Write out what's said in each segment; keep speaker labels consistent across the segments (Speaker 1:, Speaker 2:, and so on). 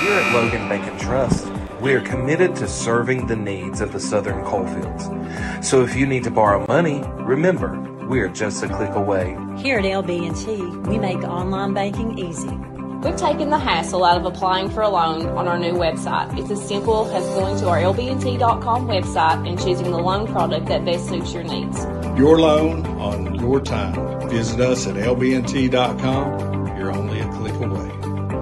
Speaker 1: Here at Logan Bank and Trust, we are committed to serving the needs of the Southern coalfields. So if you need to borrow money, remember, we are just a click away.
Speaker 2: Here at LB&T, we make online banking easy.
Speaker 3: We've taken the hassle out of applying for a loan on our new website. It's as simple as going to our lbnt.com website and choosing the loan product that best suits your needs.
Speaker 4: Your loan on your time. Visit us at lbnt.com. You're only a click away.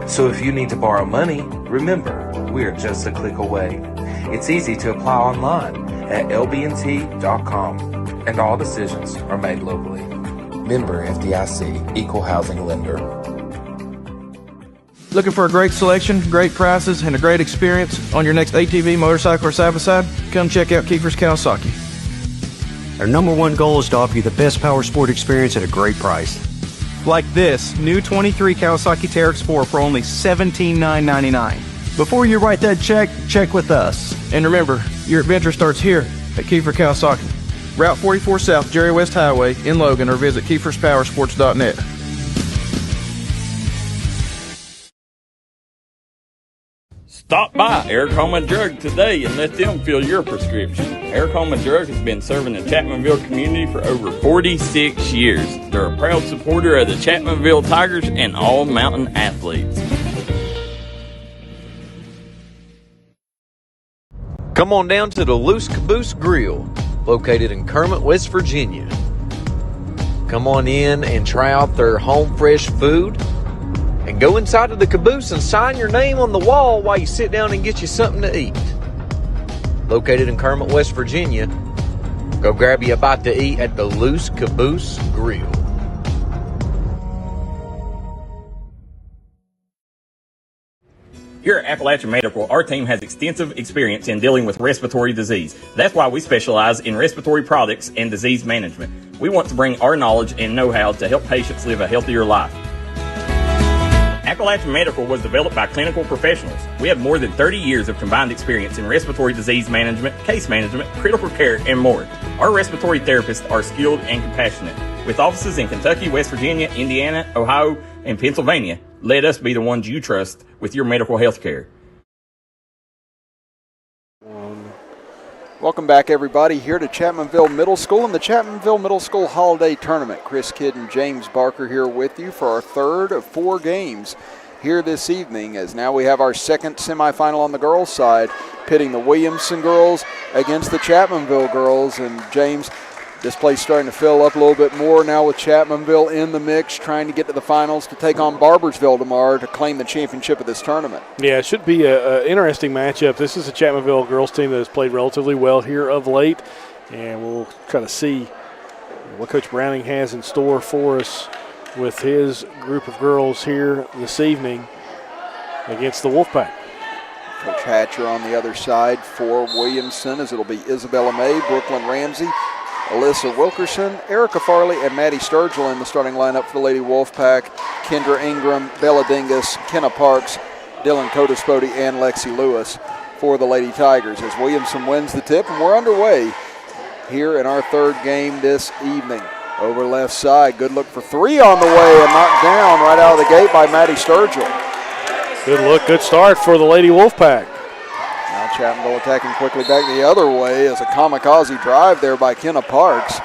Speaker 1: So if you need to borrow money, remember, we are just a click away. It's easy to apply online at lbnt.com, and all decisions are made locally. Member FDIC, Equal Housing Lender.
Speaker 5: Looking for a great selection, great prices, and a great experience on your next ATV, motorcycle, or side-by-side? Come check out Kiefer's Kawasaki.
Speaker 6: Our number one goal is to offer you the best power sport experience at a great price.
Speaker 5: Like this new 23 Kawasaki Teryx Sport for only $17,999.
Speaker 6: Before you write that check, check with us.
Speaker 5: And remember, your adventure starts here at Kiefer Kawasaki. Route 44 South, Jerry West Highway in Logan, or visit KiefersPowersports.net.
Speaker 7: Stop by Eric Homa Drug today and let them fill your prescription. Eric Homa Drug has been serving the Chapmanville community for over 46 years. They're a proud supporter of the Chapmanville Tigers and all mountain athletes.
Speaker 8: Come on down to the Loose Caboose Grill, located in Kermit, West Virginia. Come on in and try out their home fresh food. And go inside of the caboose and sign your name on the wall while you sit down and get you something to eat. Located in Kermit, West Virginia, go grab you a bite to eat at the Loose Caboose Grill.
Speaker 7: Here at Appalachian Medical, our team has extensive experience in dealing with respiratory disease. That's why we specialize in respiratory products and disease management. We want to bring our knowledge and know-how to help patients live a healthier life. Appalachian Medical was developed by clinical professionals. We have more than 30 years of combined experience in respiratory disease management, case management, critical care, and more. Our respiratory therapists are skilled and compassionate. With offices in Kentucky, West Virginia, Indiana, Ohio, and Pennsylvania, let us be the ones you trust with your medical health care.
Speaker 9: Welcome back, everybody, here to Chapmanville Middle School and the Chapmanville Middle School Holiday Tournament. Chris Kidd and James Barker here with you for our third of 4 games here this evening, as now we have our second semifinal on the girls' side, pitting the Williamson girls against the Chapmanville girls. And James, this place starting to fill up a little bit more now with Chapmanville in the mix, trying to get to the finals to take on Barbersville tomorrow to claim the championship of this tournament.
Speaker 10: Yeah, it should be an interesting matchup. This is a Chapmanville girls team that has played relatively well here of late, and we'll try to see what Coach Browning has in store for us with his group of girls here this evening against the Wolfpack.
Speaker 9: Coach Hatcher on the other side for Williamson, as it'll be Isabella May, Brooklyn Ramsey, Alyssa Wilkerson, Erica Farley, and Maddie Sturgill in the starting lineup for the Lady Wolfpack. Kendra Ingram, Bella Dingus, Kenna Parks, Dylan Codaspody, and Lexi Lewis for the Lady Tigers, as Williamson wins the tip. And we're underway here in our third game this evening. Over left side, good look for 3 on the way, and knocked down right out of the gate by Maddie Sturgill.
Speaker 10: Good look, good start for the Lady Wolfpack.
Speaker 9: Now Chapmanville attacking quickly back the other way as a kamikaze drive there by Kenna Parks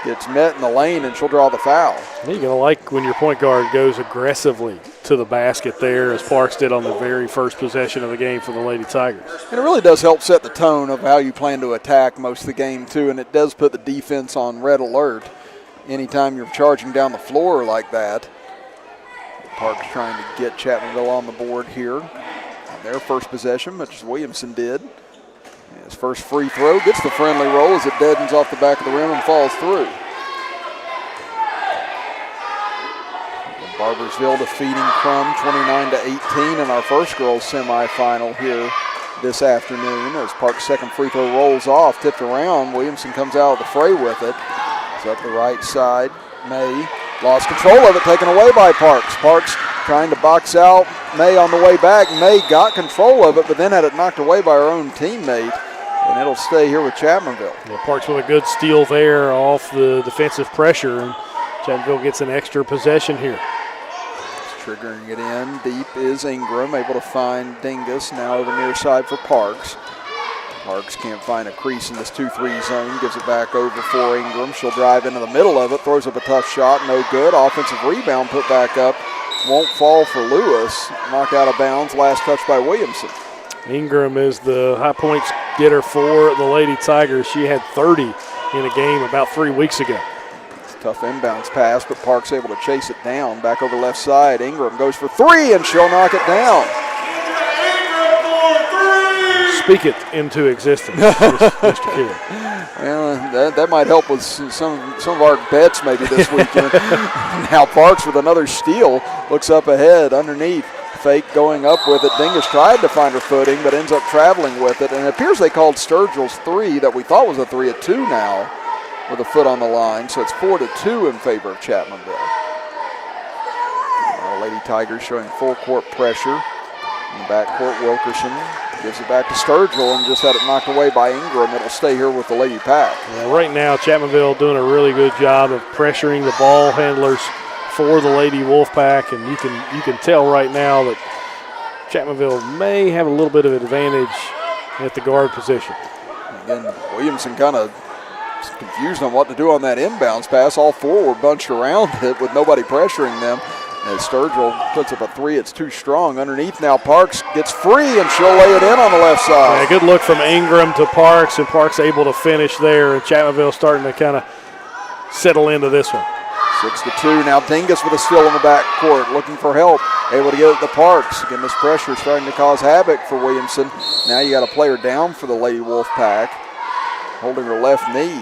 Speaker 9: gets met in the lane, and she'll draw the foul.
Speaker 10: You're going to like when your point guard goes aggressively to the basket there, as Parks did on the very first possession of the game for the Lady Tigers.
Speaker 9: And it really does help set the tone of how you plan to attack most of the game, too, and it does put the defense on red alert anytime you're charging down the floor like that. Parks trying to get Chapmanville on the board here on their first possession, much as Williamson did. His first free throw gets the friendly roll as it deadens off the back of the rim and falls through. Barbersville defeating Crum 29-18 in our first girls semifinal here this afternoon, as Park's second free throw rolls off, tipped around. Williamson comes out of the fray with it. It's up the right side. May lost control of it, taken away by Parks. Parks trying to box out May on the way back. May got control of it, but then had it knocked away by her own teammate, and it'll stay here with Chapmanville.
Speaker 10: Yeah, Parks with a good steal there off the defensive pressure, and Chapmanville gets an extra possession here.
Speaker 9: Triggering it in. Deep is Ingram, able to find Dingus. Now over near side for Parks. Parks can't find a crease in this 2-3 zone. Gives it back over for Ingram. She'll drive into the middle of it. Throws up a tough shot. No good. Offensive rebound put back up. Won't fall for Lewis. Knocked out of bounds. Last touch by Williamson.
Speaker 10: Ingram is the high points getter for the Lady Tigers. She had 30 in a game about 3 weeks ago.
Speaker 9: It's a tough inbounds pass, but Parks able to chase it down. Back over left side. Ingram goes for three, and she'll knock it down.
Speaker 10: Speak it into existence, Mr. Kidd.
Speaker 9: Well, that might help with some of our bets maybe this weekend. Now Parks with another steal. Looks up ahead underneath. Fake going up with it. Dingus tried to find her footing, but ends up traveling with it. And it appears they called Sturgill's three that we thought was a 3-2 now with a foot on the line. So it's 4-2 in favor of Chapmanville. Lady Tigers showing full court pressure. In the backcourt, Wilkerson gives it back to Sturgill and just had it knocked away by Ingram. It'll stay here with the Lady Pack.
Speaker 10: Yeah, right now, Chapmanville doing a really good job of pressuring the ball handlers for the Lady Wolfpack, and you can tell right now that Chapmanville may have a little bit of advantage at the guard position.
Speaker 9: And then Williamson kind of confused on what to do on that inbounds pass. All four were bunched around it with nobody pressuring them. As Sturgill puts up a three, it's too strong. Underneath now, Parks gets free, and she'll lay it in on the left side.
Speaker 10: Yeah, good look from Ingram to Parks, and Parks able to finish there, and Chapmanville starting to kind of settle into this one.
Speaker 9: 6-2. Now Dingus with a steal in the backcourt, looking for help. Able to get it to Parks. Again, this pressure is starting to cause havoc for Williamson. Now you got a player down for the Lady Wolfpack, holding her left knee.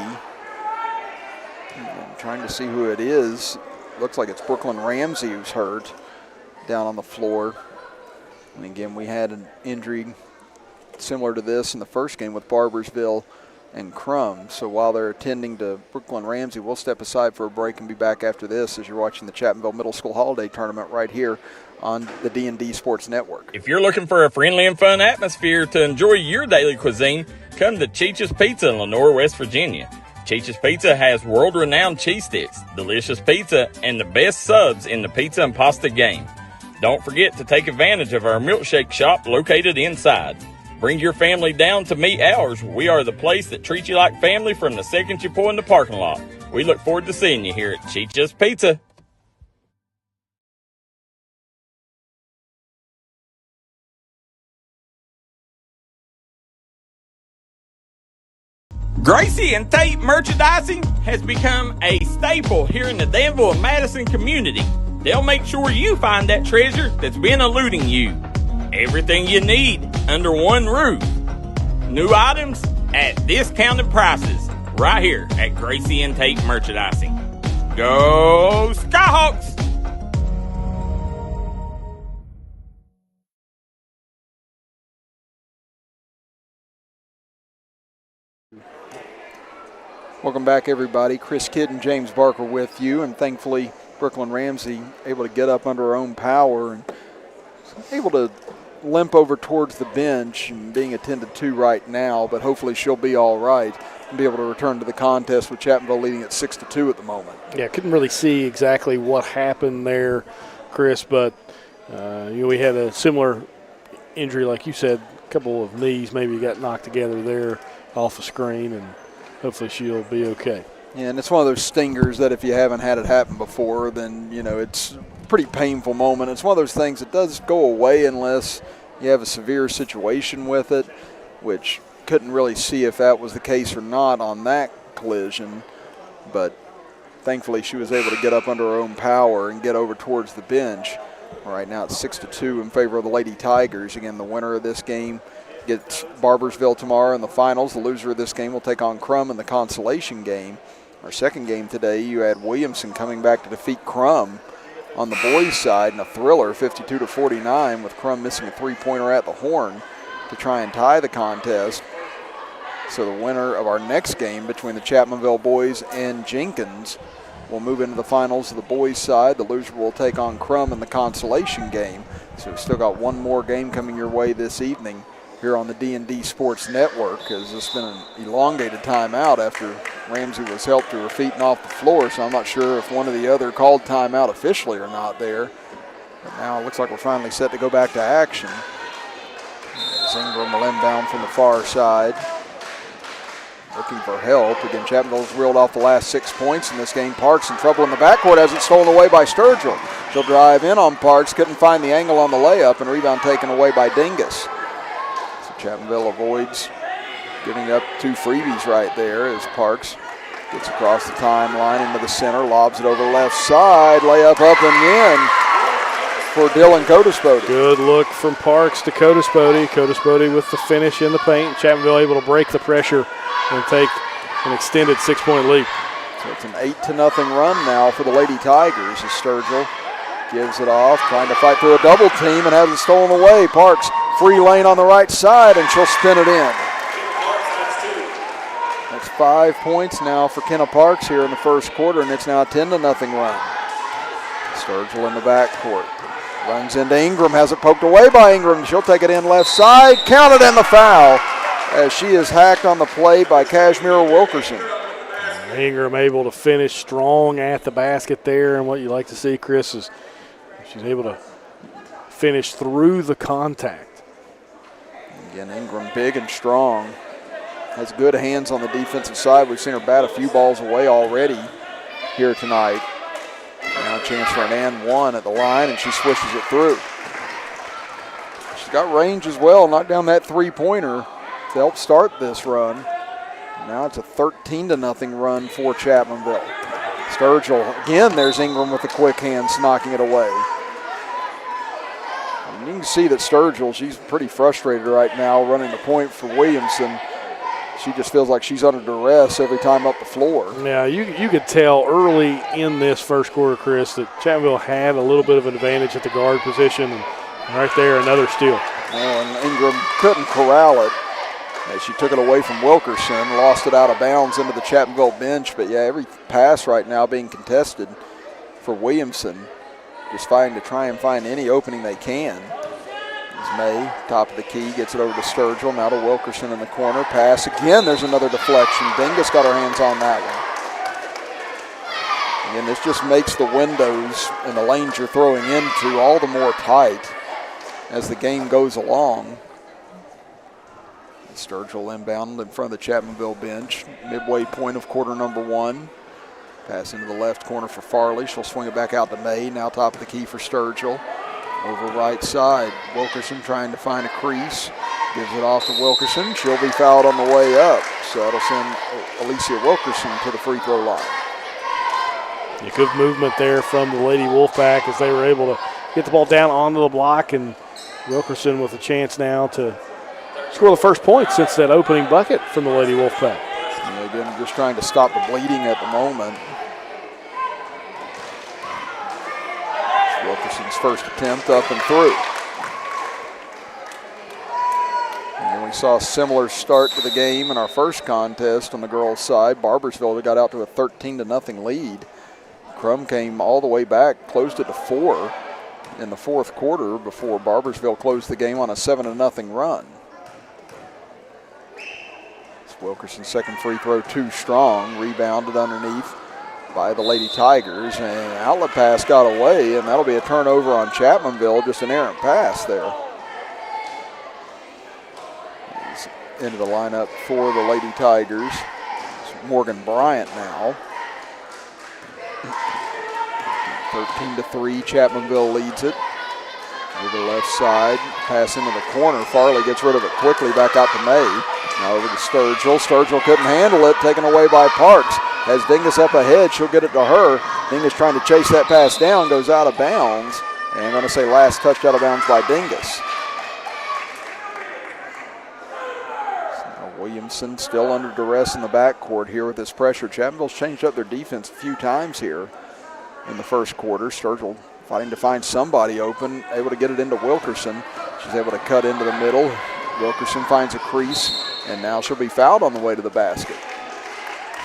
Speaker 9: I'm trying to see who it is. Looks like it's Brooklyn Ramsey who's hurt down on the floor. And again, we had an injury similar to this in the first game with Barbersville and Crum. So while they're attending to Brooklyn Ramsey, we'll step aside for a break and be back after this as you're watching the Chapmanville Middle School Holiday Tournament right here on the D&D Sports Network.
Speaker 7: If you're looking for a friendly and fun atmosphere to enjoy your daily cuisine, come to Cheech's Pizza in Lenore, West Virginia. Cheech's Pizza has world-renowned cheese sticks, delicious pizza, and the best subs in the pizza and pasta game. Don't forget to take advantage of our milkshake shop located inside. Bring your family down to meet ours. We are the place that treats you like family from the second you pull in the parking lot. We look forward to seeing you here at Cheech's Pizza. Gracie and Tate Merchandising has become a staple here in the Danville and Madison community. They'll make sure you find that treasure that's been eluding you. Everything you need under one roof. New items at discounted prices right here at Gracie and Tate Merchandising. Go Skyhawks!
Speaker 9: Welcome back, everybody. Chris Kidd and James Barker with you, and thankfully Brooklyn Ramsey able to get up under her own power and able to limp over towards the bench and being attended to right now, but hopefully she'll be all right and be able to return to the contest with Chapmanville leading at 6-2 at the moment.
Speaker 10: Yeah, couldn't really see exactly what happened there, Chris, but we had a similar injury, like you said, a couple of knees maybe got knocked together there off a screen, and hopefully she'll be okay.
Speaker 9: Yeah, and it's one of those stingers that if you haven't had it happen before, then, it's a pretty painful moment. It's one of those things that does go away unless you have a severe situation with it, which couldn't really see if that was the case or not on that collision. But thankfully she was able to get up under her own power and get over towards the bench. Right now it's 6-2 in favor of the Lady Tigers. Again, the winner of this game gets Barbersville tomorrow in the finals. The loser of this game will take on Crum in the consolation game. Our second game today, you had Williamson coming back to defeat Crum on the boys' side in a thriller, 52-49, with Crum missing a three-pointer at the horn to try and tie the contest. So the winner of our next game between the Chapmanville boys and Jenkins will move into the finals of the boys' side. The loser will take on Crum in the consolation game. So we've still got one more game coming your way this evening here on the D&D Sports Network, as it's been an elongated timeout after Ramsey was helped to her feet and off the floor, so I'm not sure if one or the other called timeout officially or not there. But now it looks like we're finally set to go back to action. Ingram will inbound from the far side. Looking for help. Again, Chapmanville's reeled off the last 6 points in this game. Parks in trouble in the backcourt as it's stolen away by Sturgill. She'll drive in on Parks. Couldn't find the angle on the layup, and rebound taken away by Dingus. So Chapmanville avoids giving up 2 freebies right there as Parks gets across the timeline into the center, lobs it over the left side, layup up and in for Dylan Codispody.
Speaker 10: Good look from Parks to Codispody. Codispody with the finish in the paint. Chapmanville able to break the pressure and take an extended 6-point lead.
Speaker 9: So it's an 8-0 run now for the Lady Tigers as Sturgill gives it off, trying to fight through a double team and has it stolen away. Parks, free lane on the right side, and she'll spin it in. That's 5 points now for Kenna Parks here in the first quarter, and it's now a 10-0 run. Sturgill in the backcourt. Runs into Ingram, has it poked away by Ingram. She'll take it in left side, counted in the foul as she is hacked on the play by Kashmir Wilkerson.
Speaker 10: Ingram able to finish strong at the basket there, and what you like to see, Chris, is she's able to finish through the contact.
Speaker 9: Again, Ingram big and strong. Has good hands on the defensive side. We've seen her bat a few balls away already here tonight. Now a chance for an and one at the line, and she swishes it through. She's got range as well. Knocked down that three-pointer to help start this run. Now it's a 13-0 run for Chapmanville. Sturgill, again, there's Ingram with the quick hands knocking it away. And you can see that Sturgill, she's pretty frustrated right now running the point for Williamson. She just feels like she's under duress every time up the floor.
Speaker 10: Yeah, you could tell early in this first quarter, Chris, that Chapmanville had a little bit of an advantage at the guard position. And right there, another steal.
Speaker 9: And Ingram couldn't corral it as she took it away from Wilkerson, lost it out of bounds into the Chapmanville bench. But, yeah, every pass right now being contested for Williamson, just fighting to try and find any opening they can. May, top of the key, gets it over to Sturgill, now to Wilkerson in the corner. Pass again, there's another deflection. Dingus got her hands on that one. Again, this just makes the windows and the lanes you're throwing into all the more tight as the game goes along. Sturgill inbound in front of the Chapmanville bench. Midway point of quarter number one. Pass into the left corner for Farley. She'll swing it back out to May, now top of the key for Sturgill. Over right side, Wilkerson trying to find a crease. Gives it off to Wilkerson. She'll be fouled on the way up. So that'll send Alicia Wilkerson to the free throw line.
Speaker 10: A good movement there from the Lady Wolfpack as they were able to get the ball down onto the block, and Wilkerson with a chance now to score the first point since that opening bucket from the Lady Wolfpack.
Speaker 9: And again, just trying to stop the bleeding at the moment. Wilkerson's first attempt up and through. And then we saw a similar start to the game in our first contest on the girls' side. Barbersville got out to a 13-0 lead. Crum came all the way back, closed it to 4 in the fourth quarter before Barbersville closed the game on a 7-0 run. It's Wilkerson's second free throw too strong, rebounded underneath by the Lady Tigers, and outlet pass got away, and that'll be a turnover on Chapmanville, just an errant pass there. He's into the lineup for the Lady Tigers. It's Morgan Bryant now. 13-3, Chapmanville leads it. Over the left side, pass into the corner. Farley gets rid of it quickly, back out to May. Now over to Sturgill. Sturgill couldn't handle it, taken away by Parks. Has Dingus up ahead, she'll get it to her. Dingus trying to chase that pass down, goes out of bounds. And I'm going to say last touched out of bounds by Dingus. So Williamson still under duress in the backcourt here with this pressure. Chapmanville's changed up their defense a few times here in the first quarter. Sturgill fighting to find somebody open, able to get it into Wilkerson. She's able to cut into the middle. Wilkerson finds a crease, and now she'll be fouled on the way to the basket.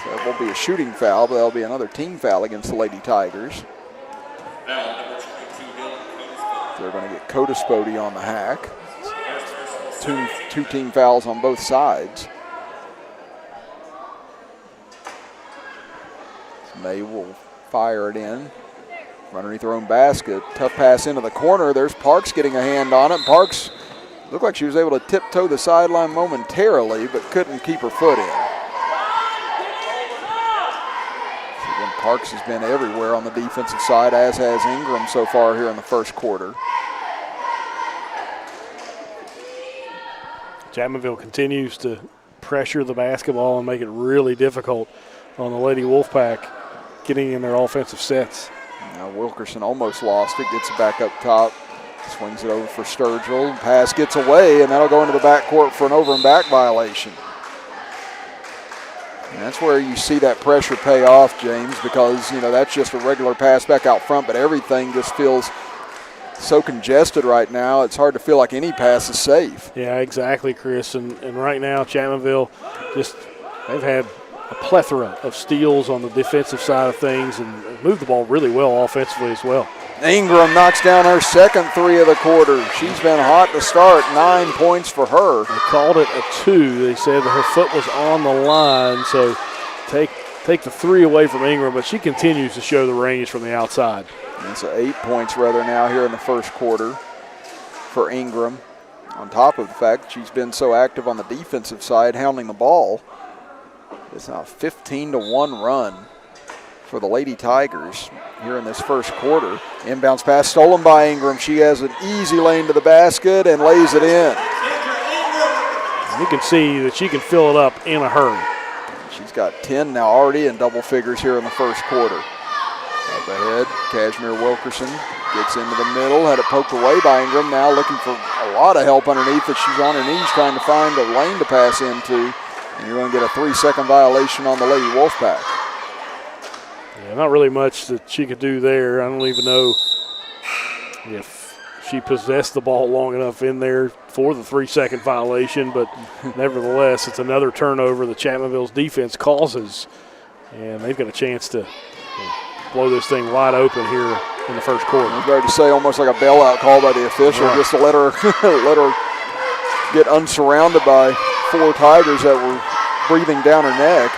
Speaker 9: So it won't be a shooting foul, but that'll be another team foul against the Lady Tigers. They're going to get Codispody on the hack. Two team fouls on both sides. May will fire it in. from underneath her own basket. Tough pass into the corner. There's Parks getting a hand on it. Parks looked like she was able to tiptoe the sideline momentarily, but couldn't keep her foot in. Again, Parks has been everywhere on the defensive side, as has Ingram so far here in the first quarter.
Speaker 10: Chapmanville continues to pressure the basketball and make it really difficult on the Lady Wolfpack getting in their offensive sets.
Speaker 9: Now Wilkerson almost lost it, gets it back up top, swings it over for Sturgill. Pass gets away, and that'll go into the backcourt for an over and back violation. And that's where you see that pressure pay off, James, because, that's just a regular pass back out front, but everything just feels so congested right now. It's hard to feel like any pass is safe.
Speaker 10: Yeah, exactly, Chris. And right now, Chapmanville they've had a plethora of steals on the defensive side of things and moved the ball really well offensively as well.
Speaker 9: Ingram knocks down her second three of the quarter. She's been hot to start, 9 points for her.
Speaker 10: They called it a 2. They said her foot was on the line, so take the 3 away from Ingram, but she continues to show the range from the outside.
Speaker 9: And so 8 points rather now here in the first quarter for Ingram, on top of the fact that she's been so active on the defensive side, hounding the ball. It's now a 15-1 run for the Lady Tigers here in this first quarter. Inbounds pass stolen by Ingram. She has an easy lane to the basket and lays it in.
Speaker 10: You can see that she can fill it up in a hurry.
Speaker 9: She's got 10 now already in double figures here in the first quarter. Up ahead, Cashmere Wilkerson gets into the middle, had it poked away by Ingram, now looking for a lot of help underneath as she's on her knees trying to find a lane to pass into. And you're going to get a 3-second violation on the Lady Wolfpack.
Speaker 10: Yeah, not really much that she could do there. I don't even know if she possessed the ball long enough in there for the 3-second violation, but nevertheless, it's another turnover that Chapmanville's defense causes, and they've got a chance to blow this thing wide open here in the first quarter.
Speaker 9: I was about to say almost like a bailout call by the official,
Speaker 10: right,
Speaker 9: just to let her get unsurrounded by 4 Tigers that were breathing down her neck.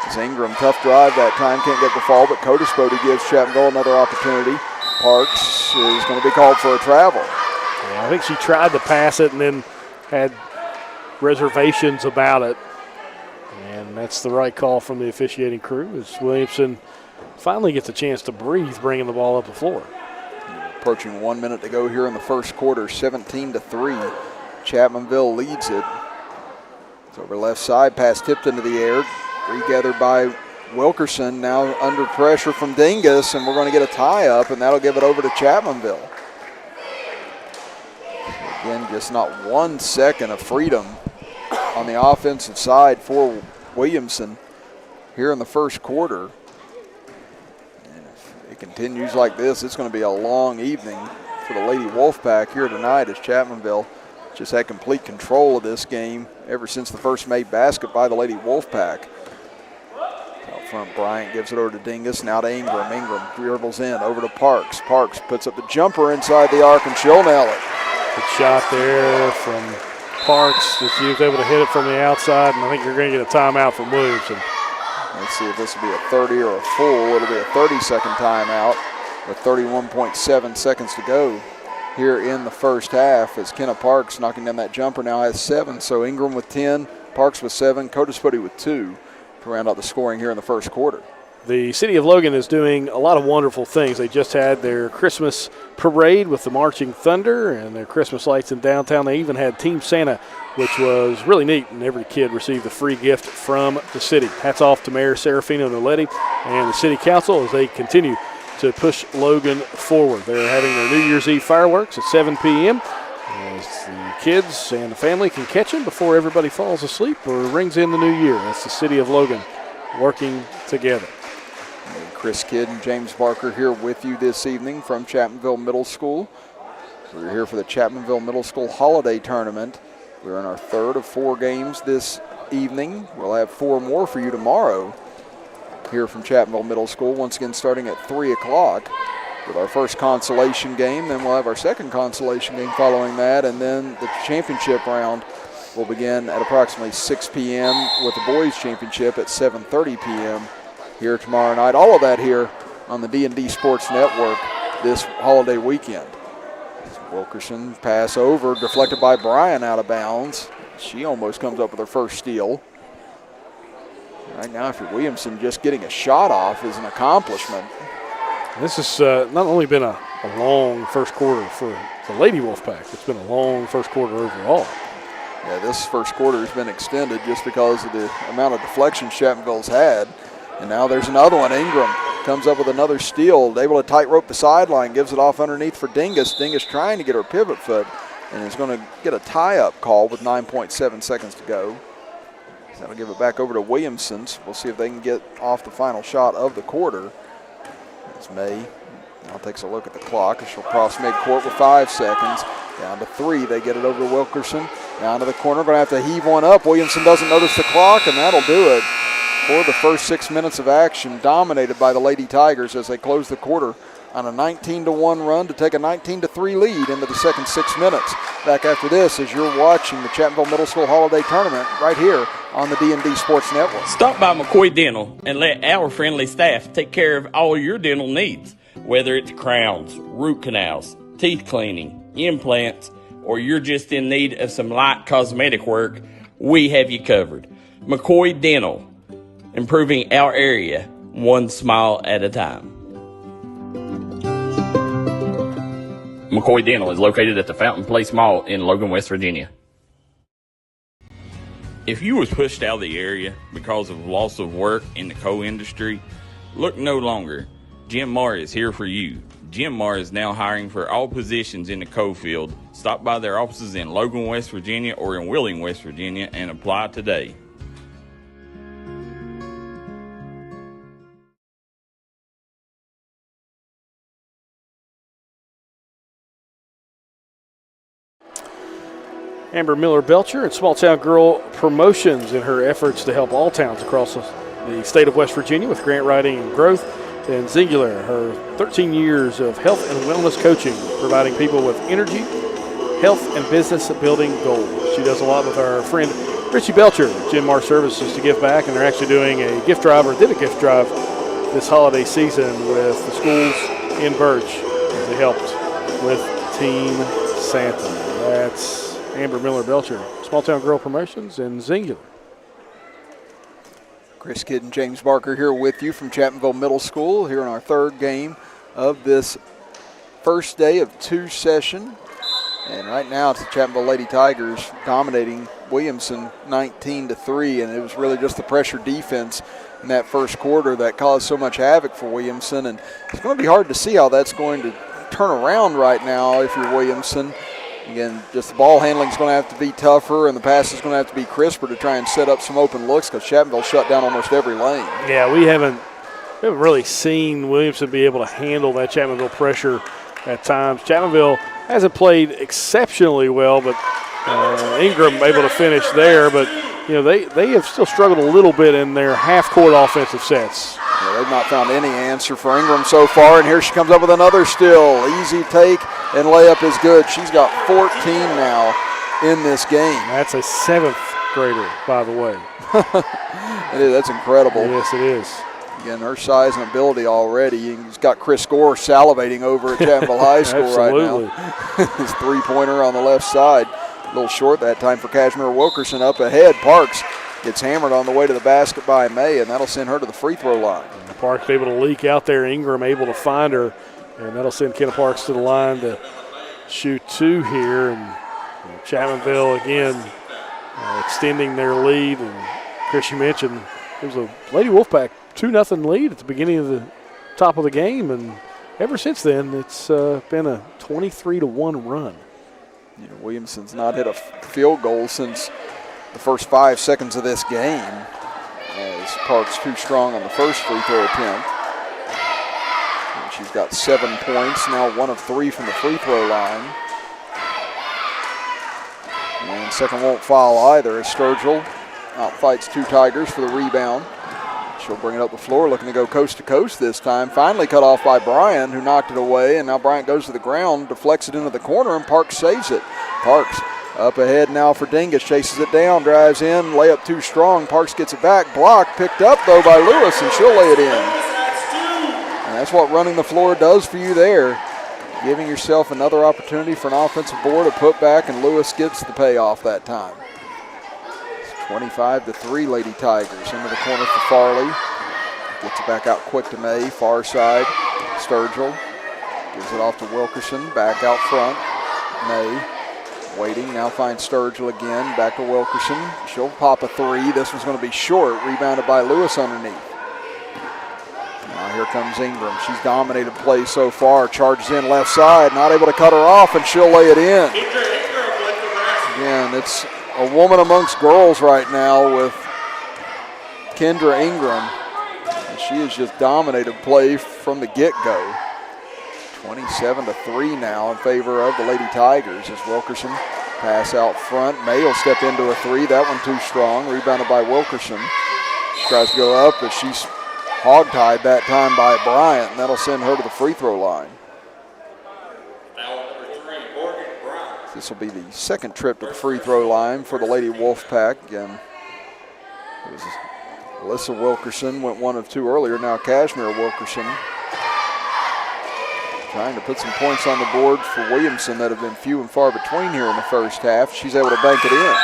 Speaker 9: As Ingram, tough drive that time, can't get the fall, but Codispoti gives Chapmanville another opportunity. Parks is going to be called for a travel.
Speaker 10: Yeah, I think she tried to pass it and then had reservations about it. And that's the right call from the officiating crew as Williamson finally gets a chance to breathe, bringing the ball up the floor.
Speaker 9: Approaching 1 minute to go here in the first quarter, 17-3. Chapmanville leads it. It's over left side, pass tipped into the air. Regathered by Wilkerson, now under pressure from Dingus, and we're going to get a tie-up, and that'll give it over to Chapmanville. Again, just not 1 second of freedom on the offensive side for Williamson here in the first quarter. And if it continues like this, it's going to be a long evening for the Lady Wolfpack here tonight as Chapmanville just had complete control of this game ever since the first made basket by the Lady Wolfpack. Out front, Bryant gives it over to Dingus, now to Ingram. Ingram dribbles in, over to Parks. Parks puts up the jumper inside the arc, and she'll nail it.
Speaker 10: Good shot there from Parks. She was able to hit it from the outside, and I think you're going to get a timeout from Williamson.
Speaker 9: Let's see if this will be a 30 or a full. It'll be a 30-second timeout with 31.7 seconds to go here in the first half as Kenna Parks knocking down that jumper now has 7. So Ingram with 10, Parks with 7, Codispoti with 2 to round out the scoring here in the first quarter.
Speaker 10: The City of Logan is doing a lot of wonderful things. They just had their Christmas parade with the Marching Thunder and their Christmas lights in downtown. They even had Team Santa, which was really neat, and every kid received a free gift from the city. Hats off to Mayor Serafino Noletti and the City Council as they continue to push Logan forward. They're having their New Year's Eve fireworks at 7 p.m. as the kids and the family can catch them before everybody falls asleep or rings in the new year. That's the City of Logan working together.
Speaker 9: Chris Kidd and James Barker here with you this evening from Chapmanville Middle School. We're here for the Chapmanville Middle School Holiday Tournament. We're in our third of 4 games this evening. We'll have 4 more for you tomorrow here from Chapmanville Middle School, once again starting at 3 o'clock with our first consolation game. Then we'll have our second consolation game following that, and then the championship round will begin at approximately 6 p.m. with the boys championship at 7:30 p.m. here tomorrow night. All of that here on the D&D Sports Network this holiday weekend. Wilkerson pass over, deflected by Bryan out of bounds. She almost comes up with her first steal. Right now, if you're Williamson, just getting a shot off is an accomplishment.
Speaker 10: This has not only been a long first quarter for the Lady Wolfpack, it's been a long first quarter overall.
Speaker 9: Yeah, this first quarter has been extended just because of the amount of deflections Chapmanville's had. And now there's another one. Ingram comes up with another steal, able to tightrope the sideline, gives it off underneath for Dingus. Dingus trying to get her pivot foot and is going to get a tie-up call with 9.7 seconds to go. So that'll give it back over to Williamson's. We'll see if they can get off the final shot of the quarter. It's May. Now takes a look at the clock. She'll cross midcourt with 5 seconds. Down to 3. They get it over to Wilkerson. Down to the corner. Going to have to heave one up. Williamson doesn't notice the clock, and that'll do it for the first 6 minutes of action, dominated by the Lady Tigers as they close the quarter on a 19-1 run to take a 19-3 lead into the second 6 minutes. Back after this as you're watching the Chapmanville Middle School Holiday Tournament right here on the D&D Sports Network.
Speaker 7: Stop by McCoy Dental and let our friendly staff take care of all your dental needs, whether it's crowns, root canals, teeth cleaning, implants, or you're just in need of some light cosmetic work. We have you covered. McCoy Dental, improving our area one smile at a time. McCoy Dental is located at the Fountain Place Mall in Logan, West Virginia. If you was pushed out of the area because of loss of work in the coal industry, look no longer. Jim Marr is here for you. Jim Marr is now hiring for all positions in the coal field. Stop by their offices in Logan, West Virginia or in Wheeling, West Virginia and apply today.
Speaker 10: Amber Miller-Belcher and Small Town Girl Promotions in her efforts to help all towns across the state of West Virginia with grant writing and growth. And Singular, her 13 years of health and wellness coaching, providing people with energy, health, and business building goals. She does a lot with our friend Richie Belcher, Jim Marr Services, to give back, and they're actually doing a gift drive, or did a gift drive this holiday season with the schools in Birch as they helped with Team Santa. That's Amber Miller-Belcher, Small Town Girl Promotions, and Singular.
Speaker 9: Chris Kidd and James Barker here with you from Chapmanville Middle School here in our third game of this first day of 2 session. And right now it's the Chapmanville Lady Tigers dominating Williamson 19-3, and it was really just the pressure defense in that first quarter that caused so much havoc for Williamson. And it's going to be hard to see how that's going to turn around right now if you're Williamson. Again, just the ball handling is going to have to be tougher, and the pass is going to have to be crisper to try and set up some open looks because Chapmanville shut down almost every lane.
Speaker 10: Yeah, we haven't really seen Williamson be able to handle that Chapmanville pressure at times. Chapmanville hasn't played exceptionally well, but Ingram able to finish there. But you know they have still struggled a little bit in their half-court offensive sets.
Speaker 9: Yeah, they've not found any answer for Ingram so far, and here she comes up with another steal. Easy take and layup is good. She's got 14 now in this game.
Speaker 10: That's a 7th grader, by the way.
Speaker 9: It is. That's incredible.
Speaker 10: Yes, it is.
Speaker 9: Again, her size and ability already. He's got Chris Gore salivating over at Chapmanville High School right now. His three-pointer on the left side. A little short that time for Cashmere Wilkerson. Up ahead, Parks gets hammered on the way to the basket by May, and that'll send her to the free throw line.
Speaker 10: And Parks able to leak out there. Ingram able to find her, and that'll send Kenna Parks to the line to shoot 2 here. And Chapmanville again extending their lead. And Chris, you mentioned it was a Lady Wolfpack 2-0 lead at the beginning of the top of the game, and ever since then it's been a 23-1 run.
Speaker 9: You know, Williamson's not hit a field goal since the first 5 seconds of this game, as Parks too strong on the first free throw attempt. And she's got 7 points, now 1 of 3 from the free throw line. And second won't foul either as Sturgill outfights 2 Tigers for the rebound. She'll bring it up the floor, looking to go coast to coast this time. Finally cut off by Bryant, who knocked it away, and now Bryant goes to the ground, deflects it into the corner, and Parks saves it. Parks up ahead now for Dingus, chases it down, drives in, layup too strong. Parks gets it back, blocked, picked up though by Lewis, and she'll lay it in. And that's what running the floor does for you there. Giving yourself another opportunity for an offensive board, a putback, and Lewis gets the payoff that time. It's 25-3 Lady Tigers. Into the corner for Farley. Gets it back out quick to May. Far side, Sturgill. Gives it off to Wilkerson. Back out front. May waiting. Now finds Sturgill again. Back to Wilkerson. She'll pop a three. This one's going to be short. Rebounded by Lewis underneath. Now here comes Ingram. She's dominated play so far. Charges in left side. Not able to cut her off, and she'll lay it in. Again, it's a woman amongst girls right now with Kendra Ingram. And she has just dominated play from the get-go. 27-3 now in favor of the Lady Tigers as Wilkerson pass out front. May will step into a three. That one too strong. Rebounded by Wilkerson. She tries to go up, but she's hog-tied that time by Bryant, and that'll send her to the free throw line. This will be the second trip to the free throw line for the Lady Wolfpack. Again, it was Alyssa Wilkerson, went 1 of 2 earlier. Now Cashmere Wilkerson trying to put some points on the board for Williamson that have been few and far between here in the first half. She's able to bank it in.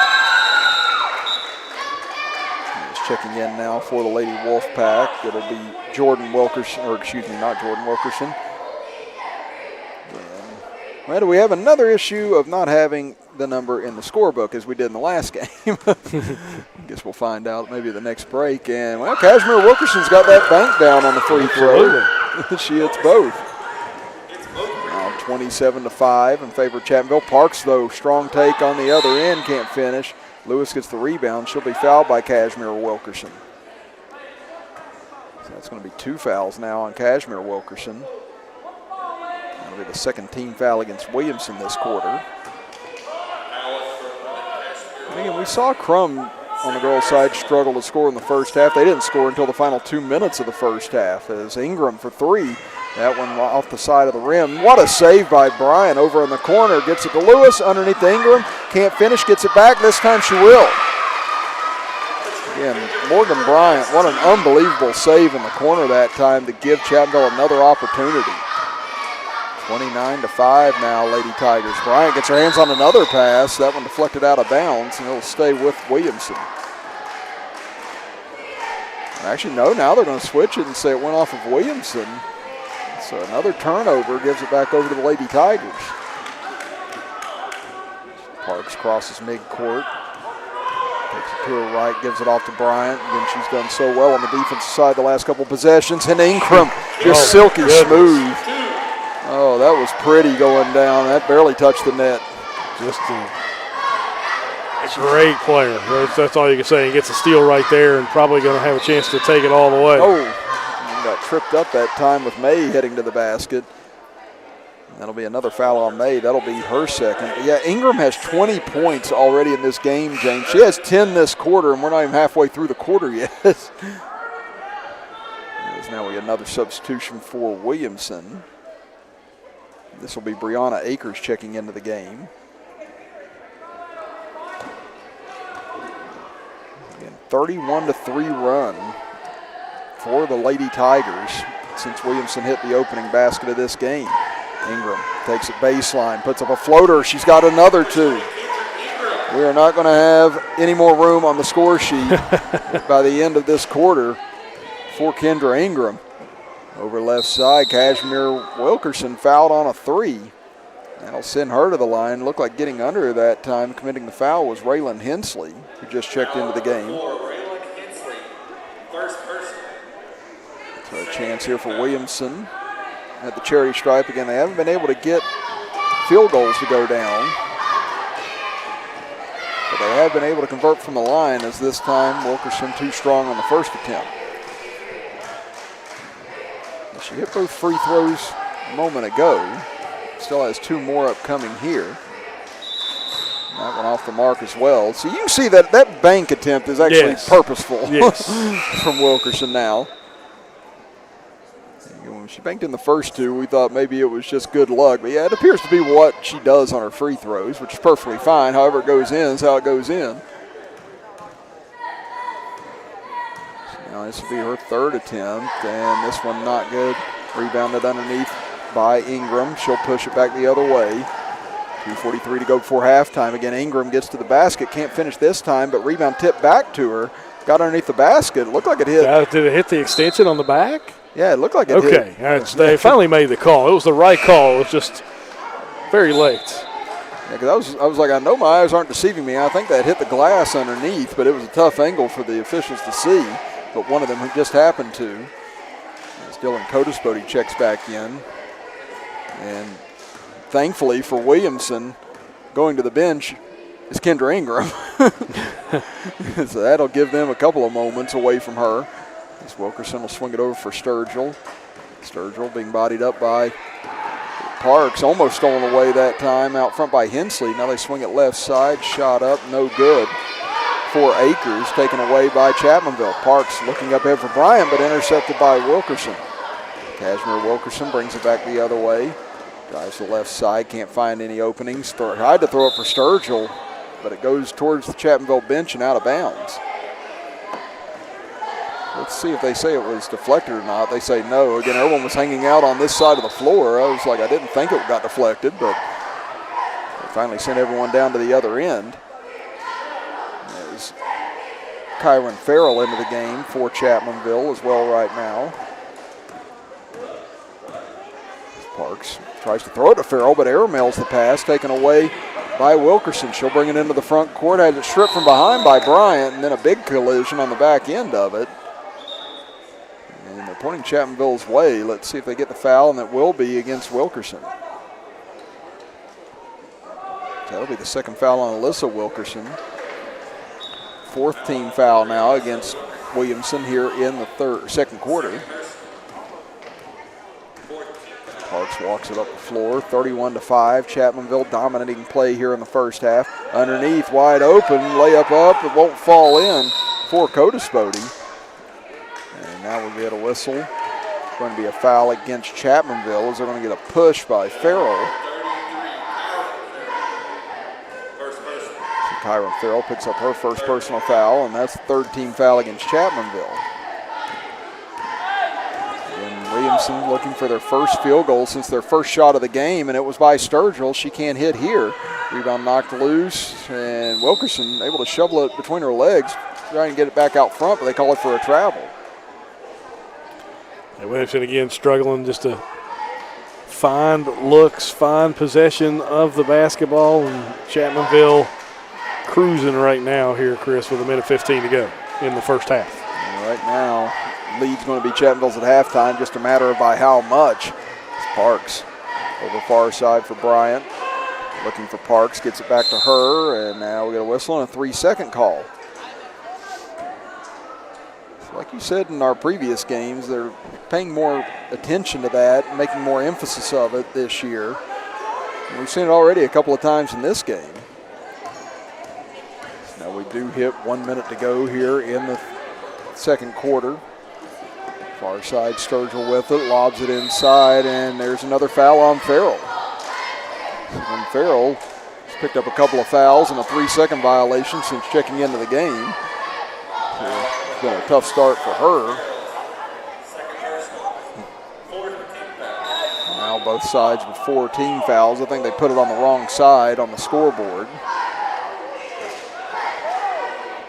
Speaker 9: Checking in now for the Lady Wolfpack. It'll be Jordan Wilkerson, or excuse me, not Jordan Wilkerson. Well, we have another issue of not having the number in the scorebook as we did in the last game. I guess we'll find out maybe the next break. And, well, Cashmere Wilkerson's got that bank down on the free throw. She hits both. Now 27-5 in favor of Chapmanville. Parks, though, strong take on the other end, can't finish. Lewis gets the rebound. She'll be fouled by Cashmere Wilkerson. So that's going to be 2 fouls now on Cashmere Wilkerson. That'll be the second team foul against Williamson this quarter. And again, we saw Crum on the girls' side struggle to score in the first half. They didn't score until the final 2 minutes of the first half as Ingram for 3. That one off the side of the rim. What a save by Bryant over in the corner. Gets it to Lewis underneath the Ingram. Can't finish, gets it back. This time she will. Again, Morgan Bryant, what an unbelievable save in the corner that time to give Chapmanville another opportunity. 29-5 now, Lady Tigers. Bryant gets her hands on another pass. That one deflected out of bounds, and it'll stay with Williamson. Actually, no, now they're going to switch it and say it went off of Williamson. So another turnover gives it back over to the Lady Tigers. Parks crosses midcourt. Takes it to her right, gives it off to Bryant. Again, she's done so well on the defensive side the last couple possessions. And Ingram just silky smooth. Oh, that was pretty going down. That barely touched the net.
Speaker 10: Just a great player. That's all you can say. He gets a steal right there and probably going to have a chance to take it all the way.
Speaker 9: Oh. Got tripped up that time with May heading to the basket. That'll be another foul on May. That'll be her second. But yeah, Ingram has 20 points already in this game, James. She has 10 this quarter, and we're not even halfway through the quarter yet. Now we get another substitution for Williamson. This will be Brianna Akers checking into the game. Again, 31-3 run for the Lady Tigers since Williamson hit the opening basket of this game. Ingram takes it baseline, puts up a floater. She's got another 2. We are not going to have any more room on the score sheet by the end of this quarter for Kendra Ingram. Over left side, Cashmere Wilkerson fouled on a 3. That'll send her to the line. Looked like getting under her that time. Committing the foul was Raylan Hensley, who just checked into the game. So a chance here for Williamson at the charity stripe. Again, they haven't been able to get field goals to go down. But they have been able to convert from the line, as this time Wilkerson too strong on the first attempt. She hit both free throws a moment ago. Still has 2 more upcoming here. That one off the mark as well. So you can see that that bank attempt is actually purposeful from Wilkerson now. When she banked in the first 2, we thought maybe it was just good luck. But yeah, it appears to be what she does on her free throws, which is perfectly fine. However it goes in is how it goes in. So now this will be her 3rd attempt, and this one not good. Rebounded underneath by Ingram. She'll push it back the other way. 2:43 to go before halftime. Again, Ingram gets to the basket. Can't finish this time, but rebound tipped back to her. Got underneath the basket. It looked like it hit.
Speaker 10: Did it hit the extension on the back?
Speaker 9: Yeah, it looked like it hit.
Speaker 10: Okay, they finally made the call. It was the right call. It was just very late.
Speaker 9: Yeah, because I was like, I know my eyes aren't deceiving me. I think that hit the glass underneath, but it was a tough angle for the officials to see. But one of them just happened to. As Dylan Codispody checks back in. And thankfully for Williamson, going to the bench is Kendra Ingram. So that'll give them a couple of moments away from her. As Wilkerson will swing it over for Sturgill. Sturgill being bodied up by Parks, almost stolen away that time out front by Hensley. Now they swing it left side, shot up, no good. For Akers, taken away by Chapmanville. Parks looking up ahead for Bryant, but intercepted by Wilkerson. Cashmere Wilkerson brings it back the other way. Drives to the left side, can't find any openings. Tried to throw it for Sturgill, but it goes towards the Chapmanville bench and out of bounds. Let's see if they say it was deflected or not. They say no. Again, everyone was hanging out on this side of the floor. I was like, I didn't think it got deflected, but they finally sent everyone down to the other end. There's Kyron Farrell into the game for Chapmanville as well right now. Parks tries to throw it to Farrell, but airmails the pass, taken away by Wilkerson. She'll bring it into the front court, has it stripped from behind by Bryant, and then a big collision on the back end of it. And they're pointing Chapmanville's way. Let's see if they get the foul, and it will be against Wilkerson. That'll be the second foul on Alyssa Wilkerson. Fourth team foul now against Williamson here in the second quarter. Parks walks it up the floor, 31-5. Chapmanville dominating play here in the first half. Underneath, wide open, layup up, it won't fall in for Codispody. And now we'll get a whistle. It's going to be a foul against Chapmanville as they're going to get a push by Farrell. So Kyron Farrell picks up her first personal foul, and that's the third team foul against Chapmanville. Williamson looking for their first field goal since their first shot of the game, and it was by Sturgill. She can't hit here. Rebound knocked loose, and Wilkerson able to shovel it between her legs, trying to get it back out front, but they call it for a travel.
Speaker 10: And Williamson again struggling just to find looks, find possession of the basketball, and Chapmanville cruising right now here, Chris, with 1:15 to go in the first half.
Speaker 9: And right now, lead's going to be Chapmanville's at halftime, just a matter of by how much. It's Parks over far side for Bryant. Looking for Parks, gets it back to her, and now we get a whistle and a 3-second call. So like you said in our previous games, they're paying more attention to that, making more emphasis of it this year. And we've seen it already a couple of times in this game. Now we do hit 1 minute to go here in the second quarter. Far side, Sturgill with it, lobs it inside, and there's another foul on Farrell. And Farrell has picked up a couple of fouls and a 3-second violation since checking into the game. So it's been a tough start for her. Now both sides with 4 team fouls. I think they put it on the wrong side on the scoreboard.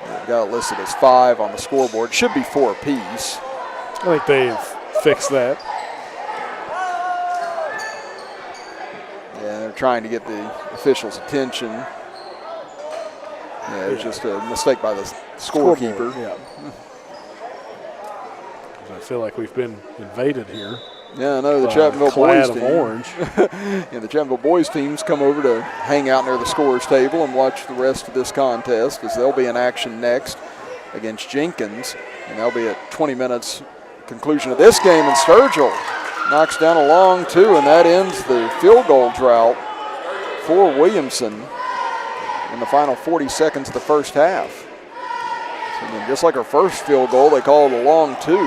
Speaker 9: They've got it listed as 5 on the scoreboard. Should be 4 apiece.
Speaker 10: I think they've fixed that.
Speaker 9: Yeah, they're trying to get the officials' attention. Yeah, it was just a mistake by the scorekeeper.
Speaker 10: Yeah. I feel like we've been invaded here.
Speaker 9: Yeah, I know the Chapmanville boys team.
Speaker 10: Orange.
Speaker 9: Yeah, the Chapmanville boys teams come over to hang out near the scorer's table and watch the rest of this contest, as they'll be in action next against Jenkins, and they'll be at 20 minutes conclusion of this game. And Sturgill knocks down a long 2, and that ends the field goal drought for Williamson in the final 40 seconds of the first half. So again, just like her first field goal, they call it a long 2.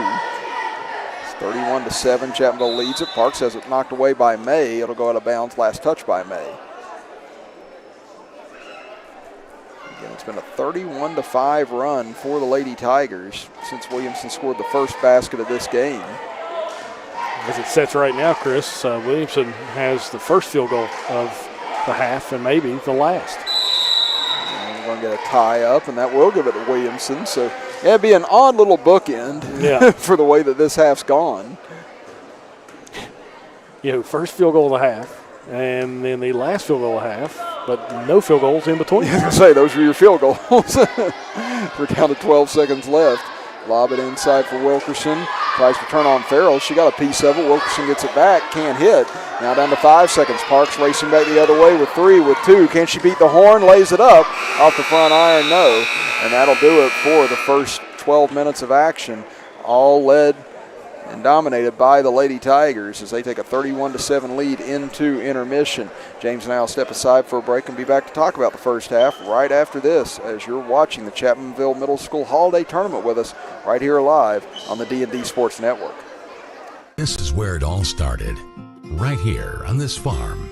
Speaker 9: It's 31-7. Chapmanville leads it. Parks has it knocked away by May. It'll go out of bounds. Last touch by May. Again, it's been a 31-5 run for the Lady Tigers since Williamson scored the first basket of this game.
Speaker 10: As it sets right now, Chris, Williamson has the first field goal of the half and maybe the last.
Speaker 9: And we're going to get a tie up, and that will give it to Williamson. So yeah, it'd be an odd little bookend for the way that this half's gone.
Speaker 10: First field goal of the half, and then the last field goal of the half, but no field goals in between.
Speaker 9: I was going to say, those were your field goals. We're down to 12 seconds left. Lob it inside for Wilkerson. Tries to turn on Farrell. She got a piece of it. Wilkerson gets it back. Can't hit. Now down to 5 seconds. Parks racing back the other way with 3, with 2. Can she beat the horn? Lays it up. Off the front iron, no. And that'll do it for the first 12 minutes of action. All led and dominated by the Lady Tigers as they take a 31-7 lead into intermission. James and I will step aside for a break and be back to talk about the first half right after this, as you're watching the Chapmanville Middle School Holiday Tournament with us right here live on the D&D Sports Network.
Speaker 11: This is where it all started, right here on this farm.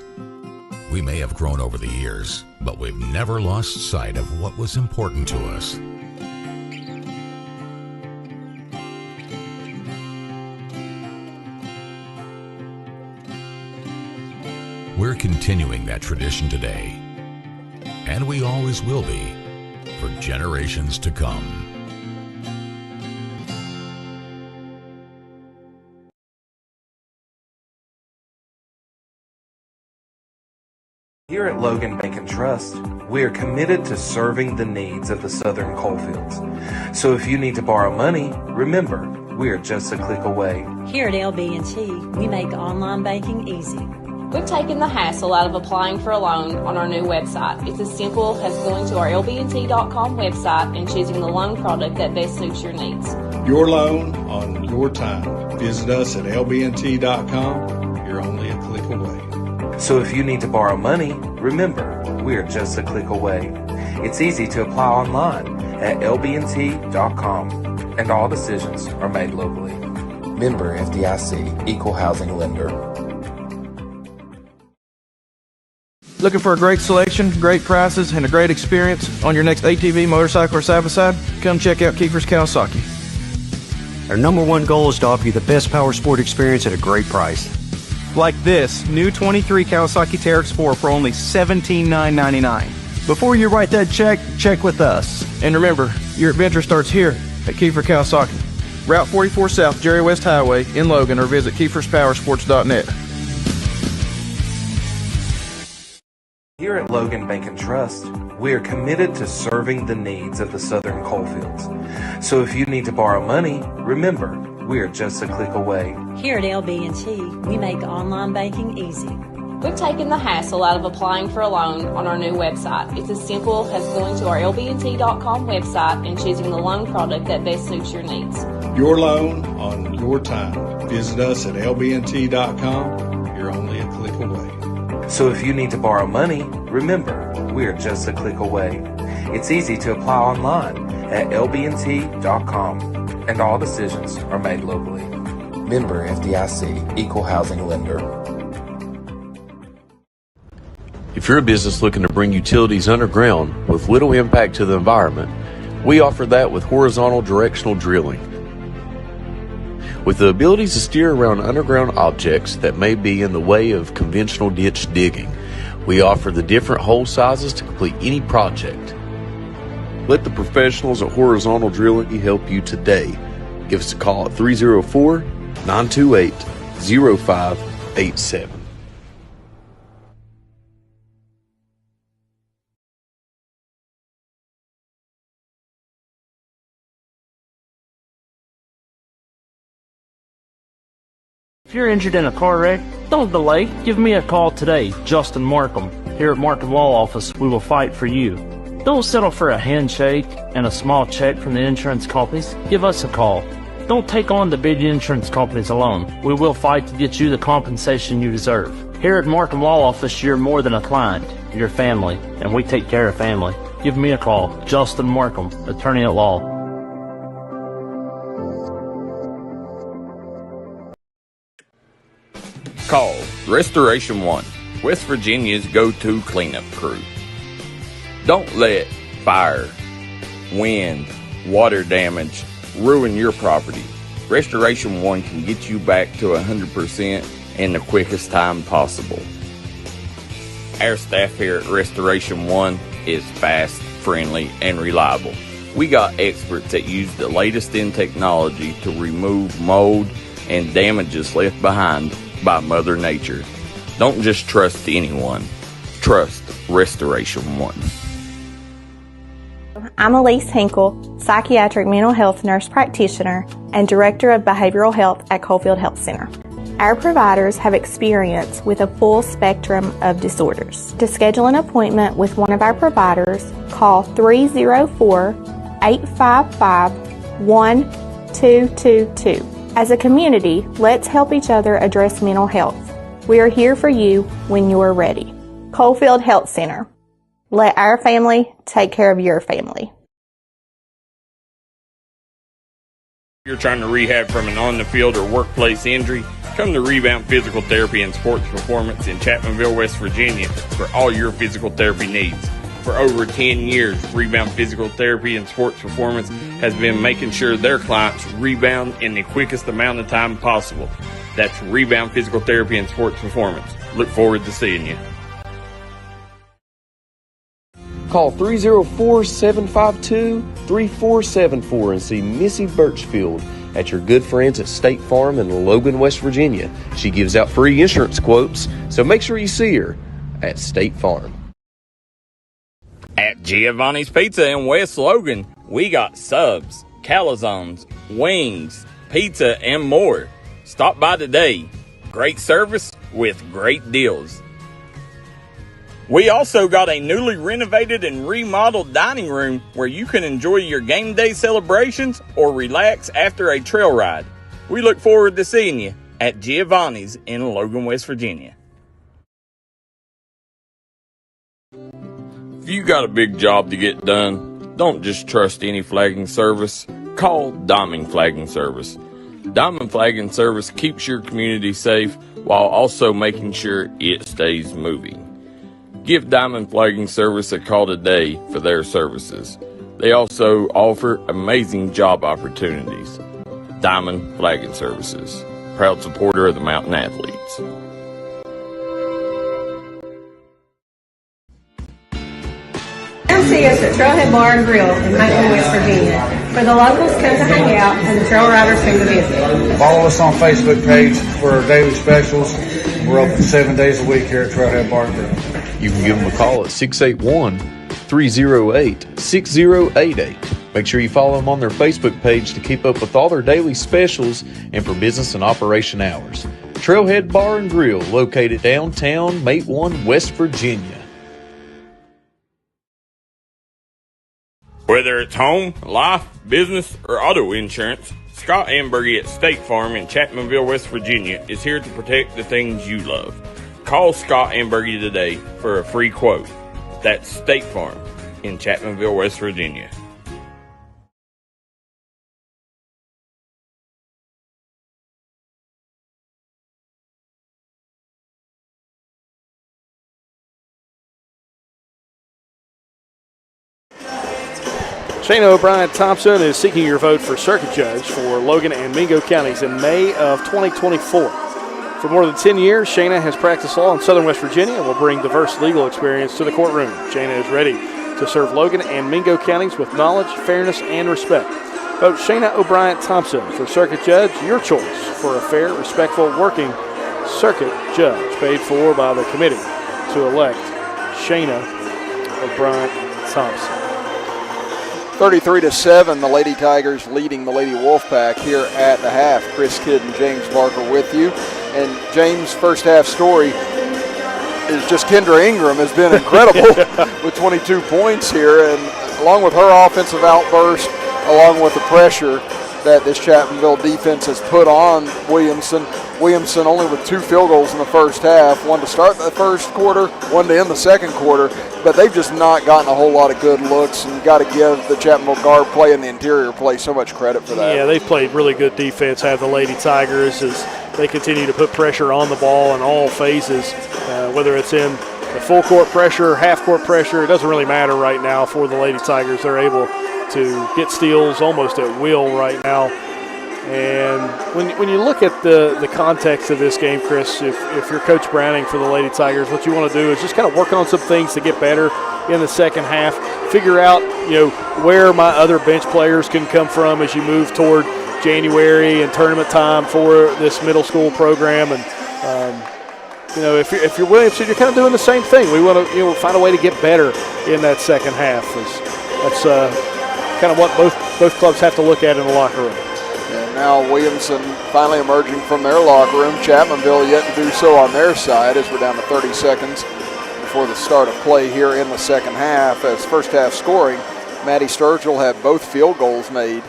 Speaker 11: We may have grown over the years, but we've never lost sight of what was important to us. We're continuing that tradition today, and we always will be for generations to come.
Speaker 1: Here at Logan Bank and Trust, we are committed to serving the needs of the Southern coalfields. So if you need to borrow money, remember, we are just a click away.
Speaker 2: Here at LB&T, we make online banking easy.
Speaker 3: We've taken the hassle out of applying for a loan on our new website. It's as simple as going to our lbnt.com website and choosing the loan product that best suits your needs.
Speaker 4: Your loan on your time. Visit us at lbnt.com. You're only a click away.
Speaker 1: So if you need to borrow money, remember, we are just a click away. It's easy to apply online at lbnt.com, and all decisions are made locally. Member FDIC, Equal Housing Lender.
Speaker 5: Looking for a great selection, great prices, and a great experience on your next ATV, motorcycle, or side-by-side? Come check out Kiefer's Kawasaki.
Speaker 6: Our number one goal is to offer you the best power sport experience at a great price.
Speaker 5: Like this new 23 Kawasaki Teryx 4 for only $17,999.
Speaker 12: Before you write that check, check with us.
Speaker 5: And remember, your adventure starts here at Kiefer Kawasaki. Route 44 South, Jerry West Highway in Logan, or visit KiefersPowersports.net.
Speaker 1: Here at Logan Bank and Trust, we are committed to serving the needs of the Southern coalfields. So if you need to borrow money, remember, we are just a click away.
Speaker 2: Here at LB&T, we make online banking easy.
Speaker 3: We've taken the hassle out of applying for a loan on our new website. It's as simple as going to our lbnt.com website and choosing the loan product that best suits your needs.
Speaker 4: Your loan on your time. Visit us at lbnt.com. You're only a click away.
Speaker 1: So if you need to borrow money, remember, we are just a click away. It's easy to apply online at lbnt.com, and all decisions are made locally. Member FDIC, Equal Housing Lender.
Speaker 8: If you're a business looking to bring utilities underground with little impact to the environment, we offer that with horizontal directional drilling. With the ability to steer around underground objects that may be in the way of conventional ditch digging, we offer the different hole sizes to complete any project. Let the professionals at Horizontal Drilling help you today. Give us a call at 304-928-0587.
Speaker 12: If you're injured in a car wreck, don't delay. Give me a call today, Justin Markham. Here at Markham Law Office, we will fight for you. Don't settle for a handshake and a small check from the insurance companies. Give us a call. Don't take on the big insurance companies alone. We will fight to get you the compensation you deserve. Here at Markham Law Office, you're more than a client. You're family, and we take care of family. Give me a call, Justin Markham, attorney at law.
Speaker 13: Call Restoration One, West Virginia's go-to cleanup crew. Don't let fire, wind, water damage ruin your property. Restoration 1 can get you back to 100% in the quickest time possible. Our staff here at Restoration 1 is fast, friendly, and reliable. We got experts that use the latest in technology to remove mold and damages left behind by Mother Nature. Don't just trust anyone. Trust Restoration 1.
Speaker 14: I'm Elise Hinkle, psychiatric mental health nurse practitioner and director of behavioral health at Coalfield Health Center. Our providers have experience with a full spectrum of disorders. To schedule an appointment with one of our providers, call 304-855-1222. As a community, let's help each other address mental health. We are here for you when you are ready. Coalfield Health Center. Let our family take care of your family.
Speaker 13: You're trying to rehab from an on-the-field or workplace injury? Come to Rebound Physical Therapy and Sports Performance in Chapmanville, West Virginia for all your physical therapy needs. For over 10 years, Rebound Physical Therapy and Sports Performance has been making sure their clients rebound in the quickest amount of time possible. That's Rebound Physical Therapy and Sports Performance. Look forward to seeing you.
Speaker 15: Call 304-752-3474 and see Missy Birchfield at your good friends at State Farm in Logan, West Virginia. She gives out free insurance quotes, so make sure you see her at State Farm.
Speaker 13: At Giovanni's Pizza in West Logan, we got subs, calzones, wings, pizza, and more. Stop by today. Great service with great deals. We also got a newly renovated and remodeled dining room where you can enjoy your game day celebrations or relax after a trail ride. We look forward to seeing you at Giovanni's in Logan, West Virginia. If you got a big job to get done, don't just trust any flagging service. Call Diamond Flagging Service. Diamond Flagging Service keeps your community safe while also making sure it stays moving. Give Diamond Flagging Service a call today for their services. They also offer amazing job opportunities. Diamond Flagging Services, proud supporter of the Mountain Athletes.
Speaker 16: Come see us at Trailhead Bar and Grill in Chapmanville, West Virginia, where the locals come to hang out and the trail riders come to visit.
Speaker 17: Follow us on Facebook page for our daily specials. We're open 7 days a week here at Trailhead Bar and Grill.
Speaker 15: You can give them a call at 681-308-6088. Make sure you follow them on their Facebook page to keep up with all their daily specials and for business and operation hours. Trailhead Bar and Grill, located downtown Matewan, West Virginia.
Speaker 13: Whether it's home, life, business, or auto insurance, Scott Ambergy at State Farm in Chapmanville, West Virginia is here to protect the things you love. Call Scott Ambergy today for a free quote. That's State Farm in Chapmanville, West Virginia.
Speaker 10: Shayna O'Brien-Thompson is seeking your vote for circuit judge for Logan and Mingo counties in May of 2024. For more than 10 years, Shayna has practiced law in Southern West Virginia and will bring diverse legal experience to the courtroom. Shayna is ready to serve Logan and Mingo counties with knowledge, fairness, and respect. Vote Shayna O'Brien-Thompson for circuit judge, your choice for a fair, respectful, working circuit judge, paid for by the committee to elect Shayna O'Brien-Thompson.
Speaker 9: 33-7, the Lady Tigers leading the Lady Wolfpack here at the half. Chris Kidd and James Barker with you. And James' first half story is just Kendra Ingram has been incredible with 22 points here. And along with her offensive outburst, along with the pressure that this Chapmanville defense has put on Williamson. Williamson only with 2 field goals in the first half, one to start the first quarter, one to end the second quarter, but they've just not gotten a whole lot of good looks, and you got to give the Chapmanville guard play and the interior play so much credit for that.
Speaker 10: Yeah, they've played really good defense, have the Lady Tigers, as they continue to put pressure on the ball in all phases, whether it's in the full court pressure, half court pressure, it doesn't really matter right now for the Lady Tigers. They're able to get steals almost at will right now. And when you look at the context of this game, Chris, if you're Coach Browning for the Lady Tigers, what you want to do is just kind of work on some things to get better in the second half. Figure out, where my other bench players can come from as you move toward January and tournament time for this middle school program. And if you're Williamson, you're kind of doing the same thing. We want to find a way to get better in that second half. That's kind of what both clubs have to look at in the locker room.
Speaker 9: And now Williamson finally emerging from their locker room. Chapmanville yet to do so on their side as we're down to 30 seconds before the start of play here in the second half. As first half scoring, Maddie Sturgill had both field goals made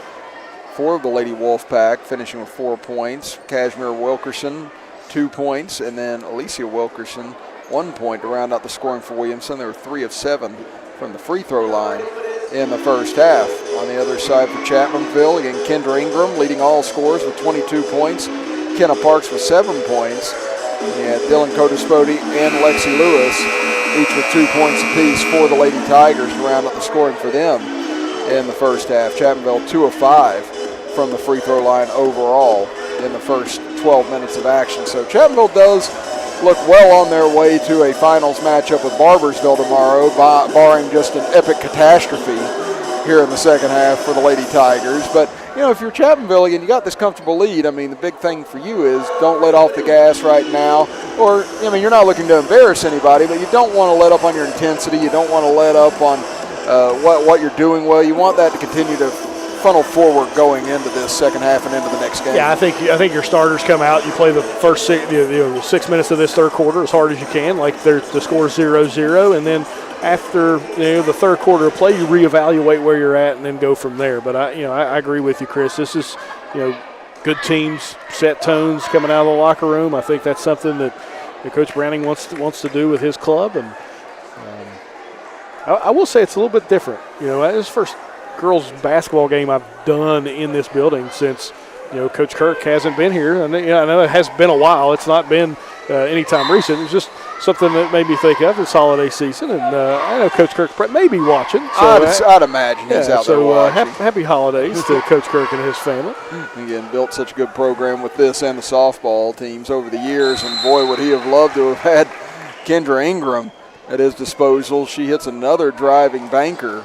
Speaker 9: for the Lady Wolfpack, finishing with 4 points. Kashmir Wilkerson, 2 points, and then Alicia Wilkerson, 1 point to round out the scoring for Williamson. They were 3 of 7 from the free throw line in the first half. On the other side for Chapmanville, again, Kendra Ingram leading all scorers with 22 points. Kenna Parks with 7 points. And Dylan Codaspodi and Lexi Lewis, each with 2 points apiece for the Lady Tigers to round out the scoring for them in the first half. Chapmanville 2 of 5 from the free throw line overall in the first 12 minutes of action. So Chapmanville does look well on their way to a finals matchup with Barbersville tomorrow, barring just an epic catastrophe here in the second half for the Lady Tigers. But, if you're Chapmanville, again, you got this comfortable lead. I mean, the big thing for you is don't let off the gas right now. Or, you're not looking to embarrass anybody, but you don't want to let up on your intensity. You don't want to let up on what you're doing well. You want that to continue to funnel forward going into this second half and into the next game.
Speaker 10: Yeah, I think your starters come out. You play the first 6 minutes of this third quarter as hard as you can. Like the score is 0-0, and then after the third quarter of play, you reevaluate where you're at and then go from there. But I agree with you, Chris. This is good teams, set tones coming out of the locker room. I think that's something that Coach Browning wants to do with his club, and I will say it's a little bit different. This first girls basketball game I've done in this building since Coach Kirk hasn't been here. And I know it has been a while. It's not been any time recent. It's just something that made me think of this holiday season. And I know Coach Kirk may be watching. So
Speaker 9: I'd imagine he's out there watching.
Speaker 10: Happy holidays to Coach Kirk and his family.
Speaker 9: Again, built such a good program with this and the softball teams over the years. And boy, would he have loved to have had Kendra Ingram at his disposal. She hits another driving banker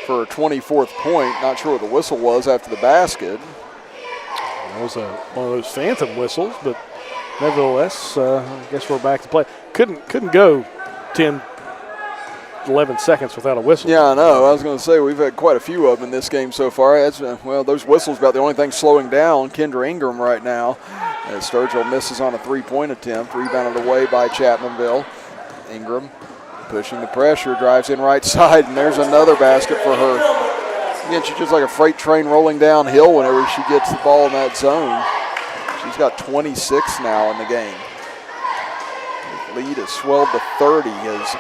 Speaker 9: for her 24th point. Not sure what the whistle was after the basket.
Speaker 10: That was one of those phantom whistles, but nevertheless, I guess we're back to play. Couldn't go 10, 11 seconds without a whistle.
Speaker 9: Yeah, I know. I was going to say we've had quite a few of them in this game so far. Those whistles about the only thing slowing down Kendra Ingram right now. As Sturgill misses on a three-point attempt, rebounded away by Chapmanville. Ingram pushing the pressure, drives in right side, and there's another basket for her. Again, she's just like a freight train rolling downhill whenever she gets the ball in that zone. She's got 26 now in the game. The lead has swelled to 30 as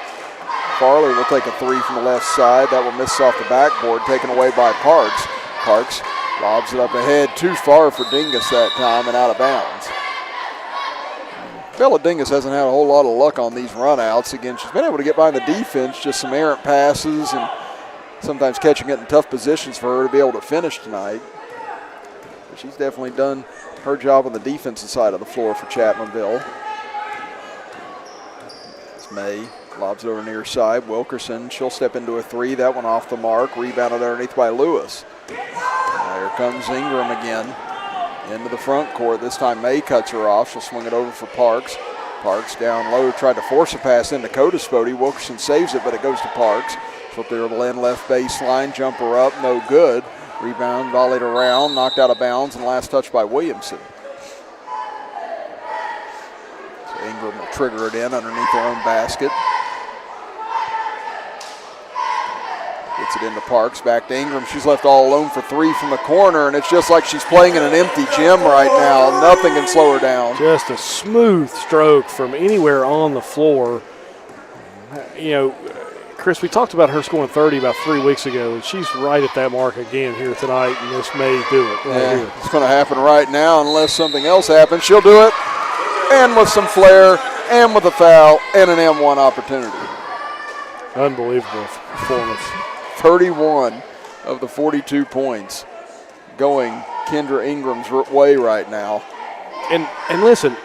Speaker 9: Farley will take a three from the left side. That will miss off the backboard, taken away by Parks. Parks lobs it up ahead, too far for Dingus that time and out of bounds. Bella Dingus hasn't had a whole lot of luck on these runouts. Again, she's been able to get by the defense, just some errant passes and sometimes catching it in tough positions for her to be able to finish tonight. But she's definitely done her job on the defensive side of the floor for Chapmanville. It's May, lobs it over near side. Wilkerson, she'll step into a three. That one off the mark, rebounded underneath by Lewis. There comes Ingram again. Into the front court. This time May cuts her off. She'll swing it over for Parks. Parks down low, tried to force a pass into Codaspodi. Wilkerson saves it, but it goes to Parks. Flip there to the left baseline. Jumper up, no good. Rebound, volleyed around, knocked out of bounds, and last touch by Williamson. So Ingram will trigger it in underneath her own basket. Gets it into Parks, back to Ingram. She's left all alone for three from the corner, and it's just like she's playing in an empty gym right now. Nothing can slow her down.
Speaker 10: Just a smooth stroke from anywhere on the floor. Chris, we talked about her scoring 30 about 3 weeks ago, and she's right at that mark again here tonight, and this may do it right here.
Speaker 9: It's going to happen right now unless something else happens. She'll do it, and with some flair, and with a foul, and an M1 opportunity.
Speaker 10: Unbelievable performance.
Speaker 9: 31 of the 42 points going Kendra Ingram's way right now.
Speaker 10: And listen,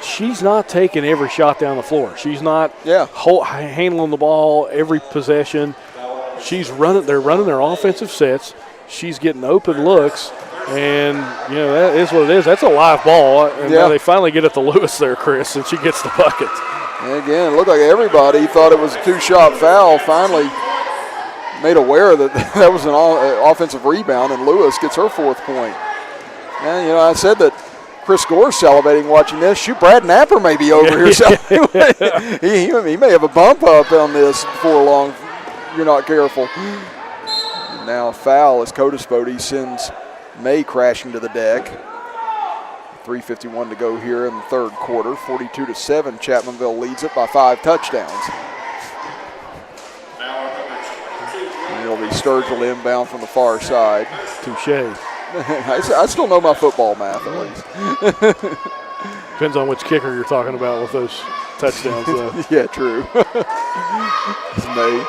Speaker 10: she's not taking every shot down the floor. She's not handling the ball every possession. They're running their offensive sets. She's getting open looks, and that is what it is. That's a live ball, and now they finally get it to Lewis there, Chris, and she gets the bucket.
Speaker 9: And again, it looked like everybody thought it was a two-shot foul. Finally made aware that that was an offensive rebound, and Lewis gets her 4th point. And, I said that Chris Gore's salivating watching this. Shoot, Brad Napper may be over here. He may have a bump up on this before long. You're not careful. And now a foul as Codispoti sends May crashing to the deck. 3:51 to go here in the 3rd quarter. 42-7. Chapmanville leads it by 5 touchdowns. And it'll be Sturgill inbound from the far side.
Speaker 10: Touche.
Speaker 9: I still know my football math at least.
Speaker 10: Depends on which kicker you're talking about with those touchdowns.
Speaker 9: Yeah, true. May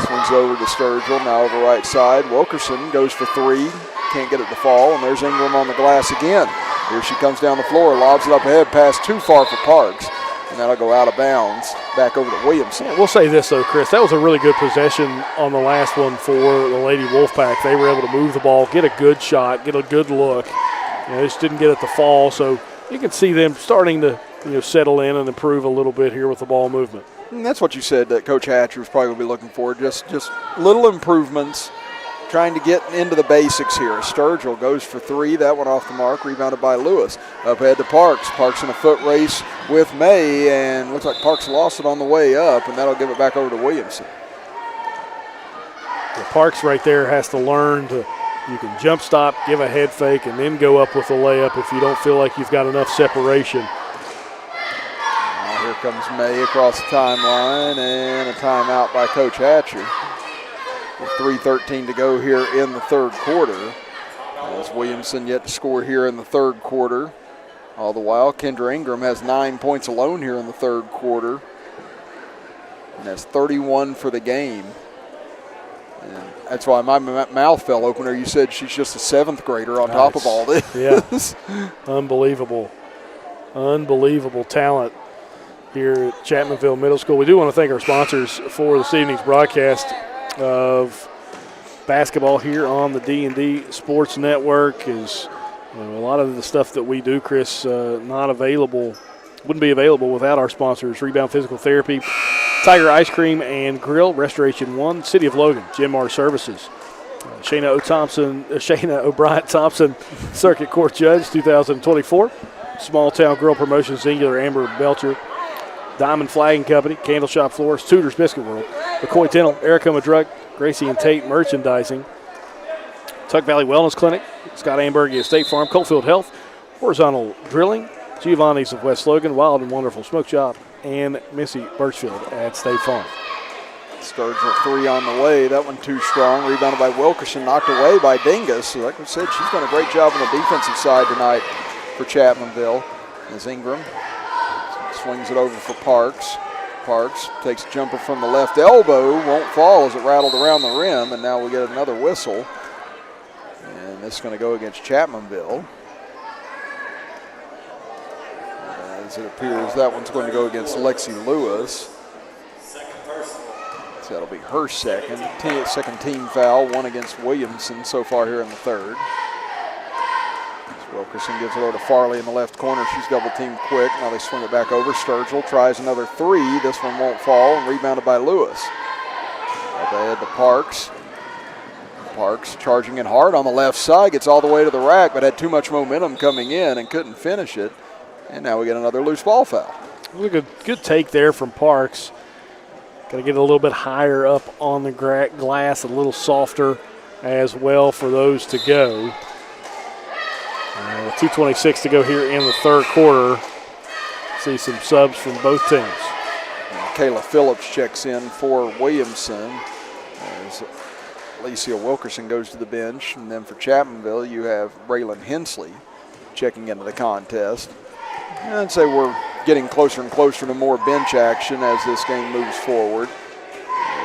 Speaker 9: swings over to Sturgill, now over right side. Wilkerson goes for 3, can't get it to fall, and there's Ingram on the glass again. Here she comes down the floor, lobs it up ahead, pass too far for Parks, and that'll go out of bounds, back over to Williamson.
Speaker 10: Yeah, we'll say this, though, Chris. That was a really good possession on the last one for the Lady Wolfpack. They were able to move the ball, get a good shot, get a good look. They just didn't get it to fall, so you can see them starting to settle in and improve a little bit here with the ball movement.
Speaker 9: And that's what you said that Coach Hatcher was probably going to be looking for, just little improvements, trying to get into the basics here. Sturgill goes for 3, that one off the mark, rebounded by Lewis. Up ahead to Parks. Parks in a foot race with May, and looks like Parks lost it on the way up, and that'll give it back over to Williamson.
Speaker 10: The Parks right there has to learn you can jump stop, give a head fake, and then go up with a layup if you don't feel like you've got enough separation.
Speaker 9: Here comes May across the timeline, and a timeout by Coach Hatcher. With 3:13 to go here in the 3rd quarter. As Williamson yet to score here in the 3rd quarter. All the while, Kendra Ingram has 9 points alone here in the 3rd quarter. And that's 31 for the game. And that's why my mouth fell open there. You said she's just a 7th grader on top of all this.
Speaker 10: Yeah, unbelievable talent here at Chapmanville Middle School. We do want to thank our sponsors for this evening's broadcast of basketball here on the D&D Sports Network. Is a lot of the stuff that we do, Chris, wouldn't be available without our sponsors. Rebound Physical Therapy, Tiger Ice Cream and Grill, Restoration 1, City of Logan, Jim Mar Services. Shayna O'Brien Thompson, Circuit Court Judge 2024. Small Town Grill Promotions, Singular Amber Belcher. Diamond Flagging Company, Candle Shop Floors, Tudor's Biscuit World, McCoy Dental, Erica Madrug, Gracie and Tate Merchandising, Tuck Valley Wellness Clinic, Scott Ambergy at State Farm, Coalfield Health, Horizontal Drilling, Giovanni's of West Logan, Wild and Wonderful Smoke Shop, and Missy Birchfield at State Farm.
Speaker 9: Sturgill 3 on the way. That one too strong. Rebounded by Wilkerson, knocked away by Dingus. So like I said, she's done a great job on the defensive side tonight for Chapmanville. As Ingram swings it over for Parks. Parks takes a jumper from the left elbow, won't fall as it rattled around the rim, and now we get another whistle. And this is going to go against Chapmanville. As it appears, that one's going to go against Lexi Lewis. So that'll be her second team foul, one against Williamson so far here in the 3rd. Wilkerson gives it over to Farley in the left corner. She's double teamed quick. Now they swing it back over. Sturgill tries another 3. This one won't fall, and rebounded by Lewis. Up ahead to Parks. Parks charging it hard on the left side. Gets all the way to the rack, but had too much momentum coming in and couldn't finish it. And now we get another loose ball foul.
Speaker 10: Good take there from Parks. Got to get a little bit higher up on the glass, a little softer as well for those to go. 2:26 to go here in the 3rd quarter. See some subs from both teams.
Speaker 9: Kayla Phillips checks in for Williamson as Alicia Wilkerson goes to the bench. And then for Chapmanville, you have Braylon Hensley checking into the contest. And I'd say we're getting closer and closer to more bench action as this game moves forward.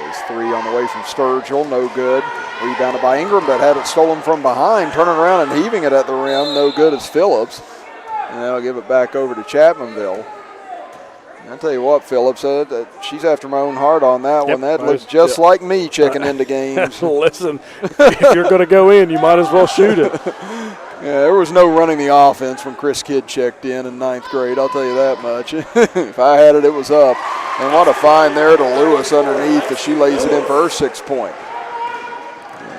Speaker 9: There's 3 on the way from Sturgill, no good. Rebounded by Ingram, but had it stolen from behind. Turning around and heaving it at the rim. No good as Phillips. And they'll give it back over to Chapmanville. I'll tell you what, Phillips, she's after my own heart on that one. That looks just like me checking into games.
Speaker 10: Listen, if you're going to go in, you might as well shoot it.
Speaker 9: Yeah, there was no running the offense when Chris Kidd checked in ninth grade, I'll tell you that much. If I had it, it was up. And what a find there to Lewis underneath as she lays it in for her 6-point.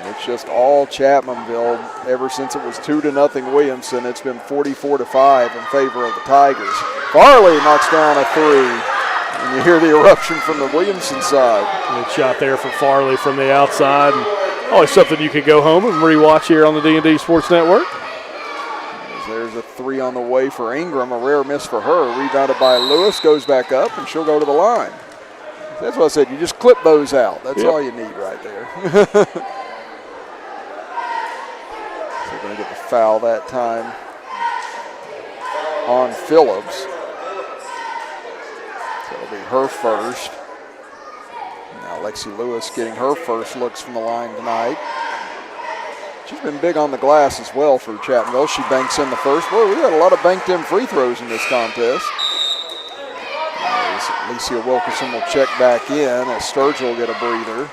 Speaker 9: It's just all Chapmanville ever since it was 2-0 Williamson. It's been 44-5 in favor of the Tigers. Farley knocks down a 3, and you hear the eruption from the Williamson side.
Speaker 10: Good shot there from Farley from the outside. And always something you can go home and rewatch here on the D&D Sports Network.
Speaker 9: There's a 3 on the way for Ingram, a rare miss for her. Rebounded by Lewis, goes back up, and she'll go to the line. That's what I said. You just clip those out. That's all you need right there. Going to get the foul that time on Phillips. So it'll be her first. Now Lexi Lewis getting her first looks from the line tonight. She's been big on the glass as well for Chapmanville. She banks in the first. Boy, we got a lot of banked in free throws in this contest. Alicia Wilkerson will check back in as Sturgill will get a breather.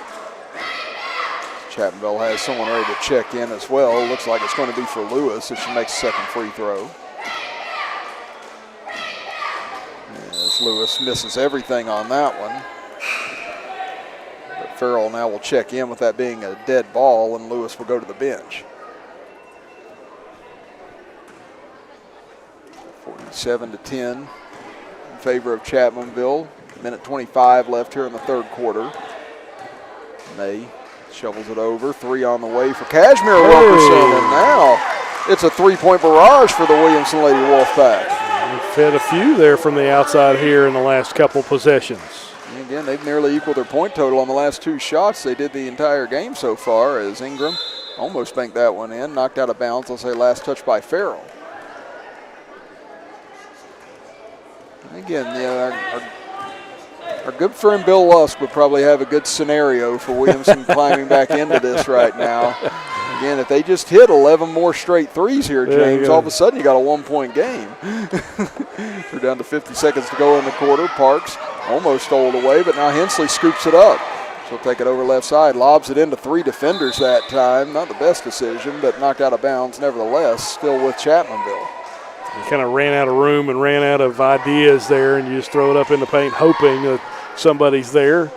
Speaker 9: Chapmanville has someone ready to check in as well. Looks like it's going to be for Lewis if she makes a second free throw. As Lewis misses everything on that one. But Farrell now will check in with that being a dead ball, and Lewis will go to the bench. 47-10 in favor of Chapmanville. Minute 25 left here in the third quarter. May shovels it over. 3 on the way for Cashmere Wilkerson. And now it's a 3-point barrage for the Williamson Lady Wolfpack.
Speaker 10: They've fed a few there from the outside here in the last couple possessions.
Speaker 9: And again, they've nearly equaled their point total on the last 2 shots they did the entire game so far, as Ingram almost banked that one in. Knocked out of bounds. I'll say last touch by Farrell. Again, our good friend Bill Lusk would probably have a good scenario for Williamson climbing back into this right now. Again, if they just hit 11 more straight threes here, James, all of a sudden you got a 1-point game. We're down to 50 seconds to go in the quarter. Parks almost stole it away, but now Hensley scoops it up. She'll take it over left side, lobs it into 3 defenders that time. Not the best decision, but knocked out of bounds nevertheless, still with Chapmanville.
Speaker 10: You kind of ran out of room and ran out of ideas there, and you just throw it up in the paint hoping that somebody's there.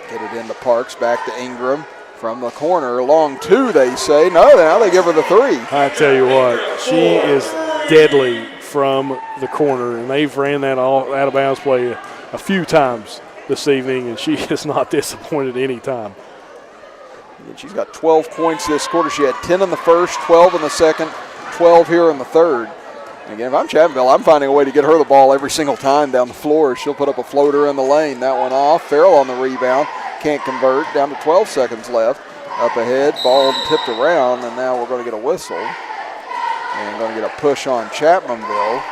Speaker 9: Get it into Parks, back to Ingram from the corner. Long 2, they say. No, now they give her the 3.
Speaker 10: I tell you what, she is deadly from the corner, and they've ran that all out of bounds play a few times this evening, and she is not disappointed any time.
Speaker 9: And she's got 12 points this quarter. She had 10 in the first, 12 in the second, 12 here in the third. Again, if I'm Chapmanville, I'm finding a way to get her the ball every single time down the floor. She'll put up a floater in the lane. That one off. Farrell on the rebound. Can't convert. Down to 12 seconds left. Up ahead. Ball tipped around, and now we're going to get a whistle. And going to get a push on Chapmanville.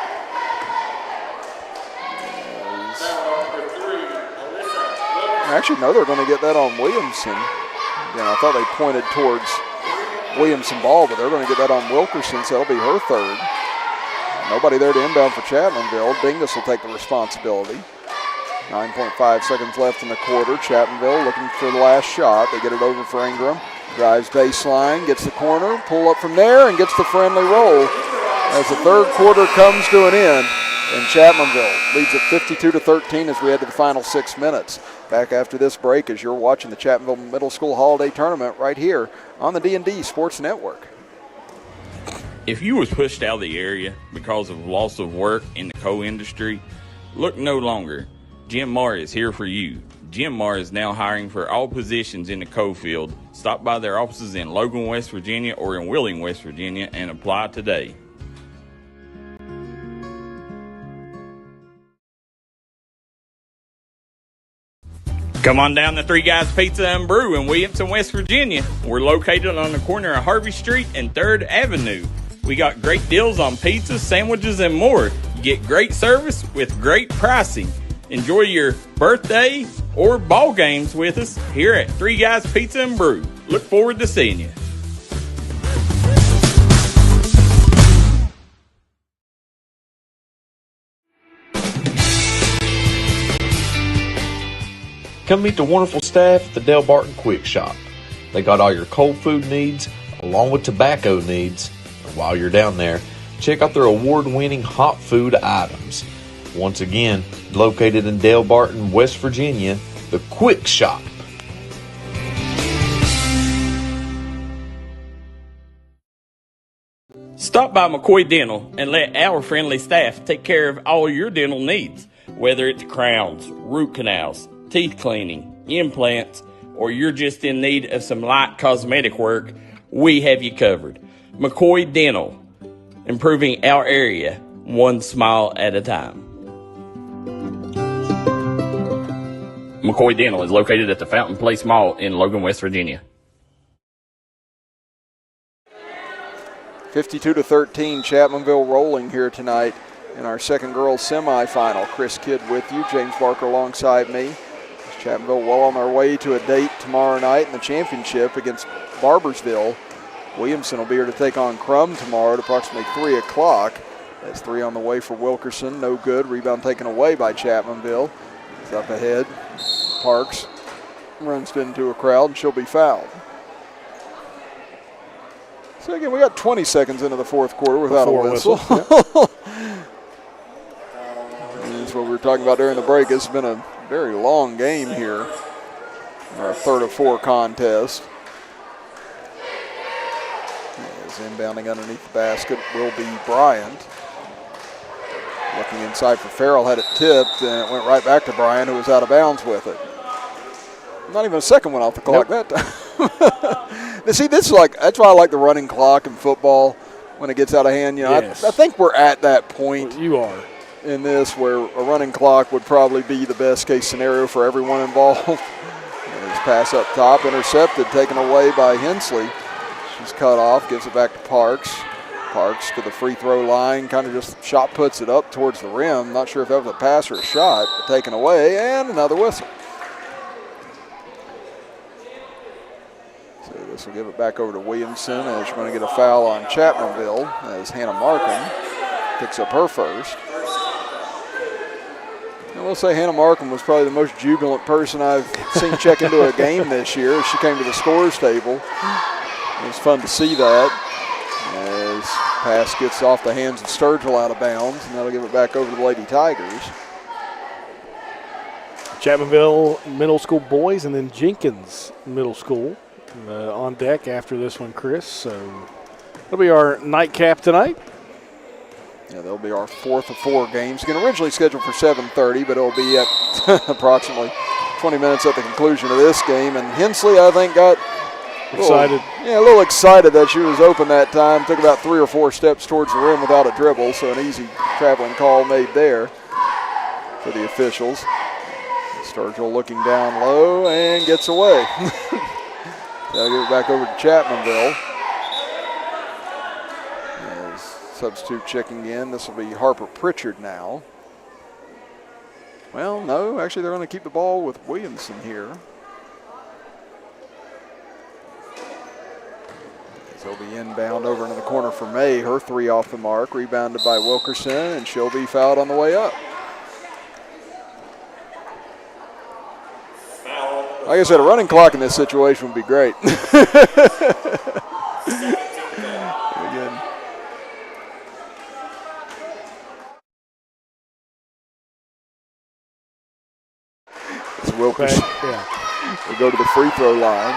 Speaker 9: Actually, no, they're going to get that on Williamson. Again, I thought they pointed towards Williamson ball, but they're going to get that on Wilkerson, so that'll be her third. Nobody there to inbound for Chapmanville. Dingus will take the responsibility. 9.5 seconds left in the quarter. Chapmanville looking for the last shot. They get it over for Ingram. Drives baseline, gets the corner, pull up from there, and gets the friendly roll as the third quarter comes to an end. And Chapmanville leads at 52-13 as we head to the final 6 minutes. Back after this break as you're watching the Chapmanville Middle School Holiday Tournament right here on the D&D Sports Network.
Speaker 13: If you was pushed out of the area because of loss of work in the coal industry, look no longer. Jim Marr is here for you. Jim Marr is now hiring for all positions in the coal field. Stop by their offices in Logan, West Virginia or in Wheeling, West Virginia and apply today. Come on down to Three Guys Pizza and Brew in Williamson, West Virginia. We're located on the corner of Harvey Street and 3rd Avenue. We got great deals on pizzas, sandwiches, and more. You get great service with great pricing. Enjoy your birthday or ball games with us here at Three Guys Pizza and Brew. Look forward to seeing you.
Speaker 15: Come meet the wonderful staff at the Del Barton Quick Shop. They got all your cold food needs along with tobacco needs. And while you're down there, check out their award-winning hot food items. Once again, located in Del Barton, West Virginia, the Quick Shop.
Speaker 13: Stop by McCoy Dental and let our friendly staff take care of all your dental needs, whether it's crowns, root canals, teeth cleaning, implants, or you're just in need of some light cosmetic work. We have you covered. McCoy Dental, improving our area one smile at a time. McCoy Dental is located at the Fountain Place Mall in Logan, West Virginia.
Speaker 9: 52-13, Chapmanville rolling here tonight in our second girls semifinal. Chris Kidd with you, James Barker alongside me. Chapmanville well on their way to a date tomorrow night in the championship against Barbersville. Williamson will be here to take on Crum tomorrow at approximately 3 o'clock. That's 3 on the way for Wilkerson. No good. Rebound taken away by Chapmanville. It's up ahead. Parks runs into a crowd and she'll be fouled. So again, we got 20 seconds into the fourth quarter without a whistle. That's what we were talking about during the break. It's been a very long game here. Our third of 4 contest. As inbounding underneath the basket will be Bryant. Looking inside for Farrell, had it tipped, and it went right back to Bryant, who was out of bounds with it. Not even a second went off the clock that time. See, this is that's why I like the running clock in football when it gets out of hand. You know,
Speaker 10: yes.
Speaker 9: I think we're at that point.
Speaker 10: You are.
Speaker 9: In this where a running clock would probably be the best case scenario for everyone involved. His pass up top, intercepted, taken away by Hensley. She's cut off, gives it back to Parks. Parks to the free throw line, kind of just shot puts it up towards the rim. Not sure if that was a pass or a shot, but taken away, and another whistle. So this will give it back over to Williamson as you're going to get a foul on Chapmanville as Hannah Markham picks up her first. I will say Hannah Markham was probably the most jubilant person I've seen check into a game this year. She came to the scorers table. It was fun to see that as pass gets off the hands of Sturgill out of bounds, and that'll give it back over to the Lady Tigers.
Speaker 10: Chapmanville Middle School boys and then Jenkins Middle School on deck after this one, Chris. So that'll be our nightcap tonight.
Speaker 9: Yeah, that'll be our fourth of 4 games. Again, originally scheduled for 7:30, but it'll be at approximately 20 minutes at the conclusion of this game. And Hensley, I think, got
Speaker 10: excited.
Speaker 9: A little excited that she was open that time. Took about 3 or 4 steps towards the rim without a dribble, so an easy traveling call made there for the officials. Sturgill looking down low and gets away. That'll give it back over to Chapmanville. Substitute checking in. This will be Harper Pritchard now. Well, no, actually they're going to keep the ball with Williamson here. So it'll be inbound over into the corner for May. Her 3 off the mark. Rebounded by Wilkerson, and she'll be fouled on the way up. Like I said, a running clock in this situation would be great. Again. Wilkerson will go to the free throw line.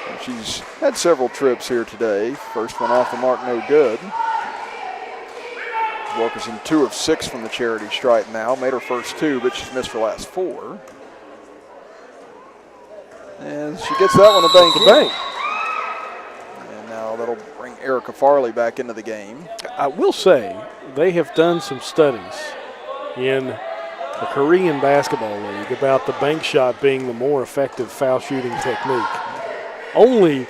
Speaker 9: And she's had several trips here today. First one off the mark, no good. Wilkerson 2 of 6 from the charity stripe now. Made her first 2, but she's missed her last 4. And she gets that one to bank. And now that'll bring Erica Farley back into the game.
Speaker 10: I will say they have done some studies in the Korean Basketball League about the bank shot being the more effective foul shooting technique. Only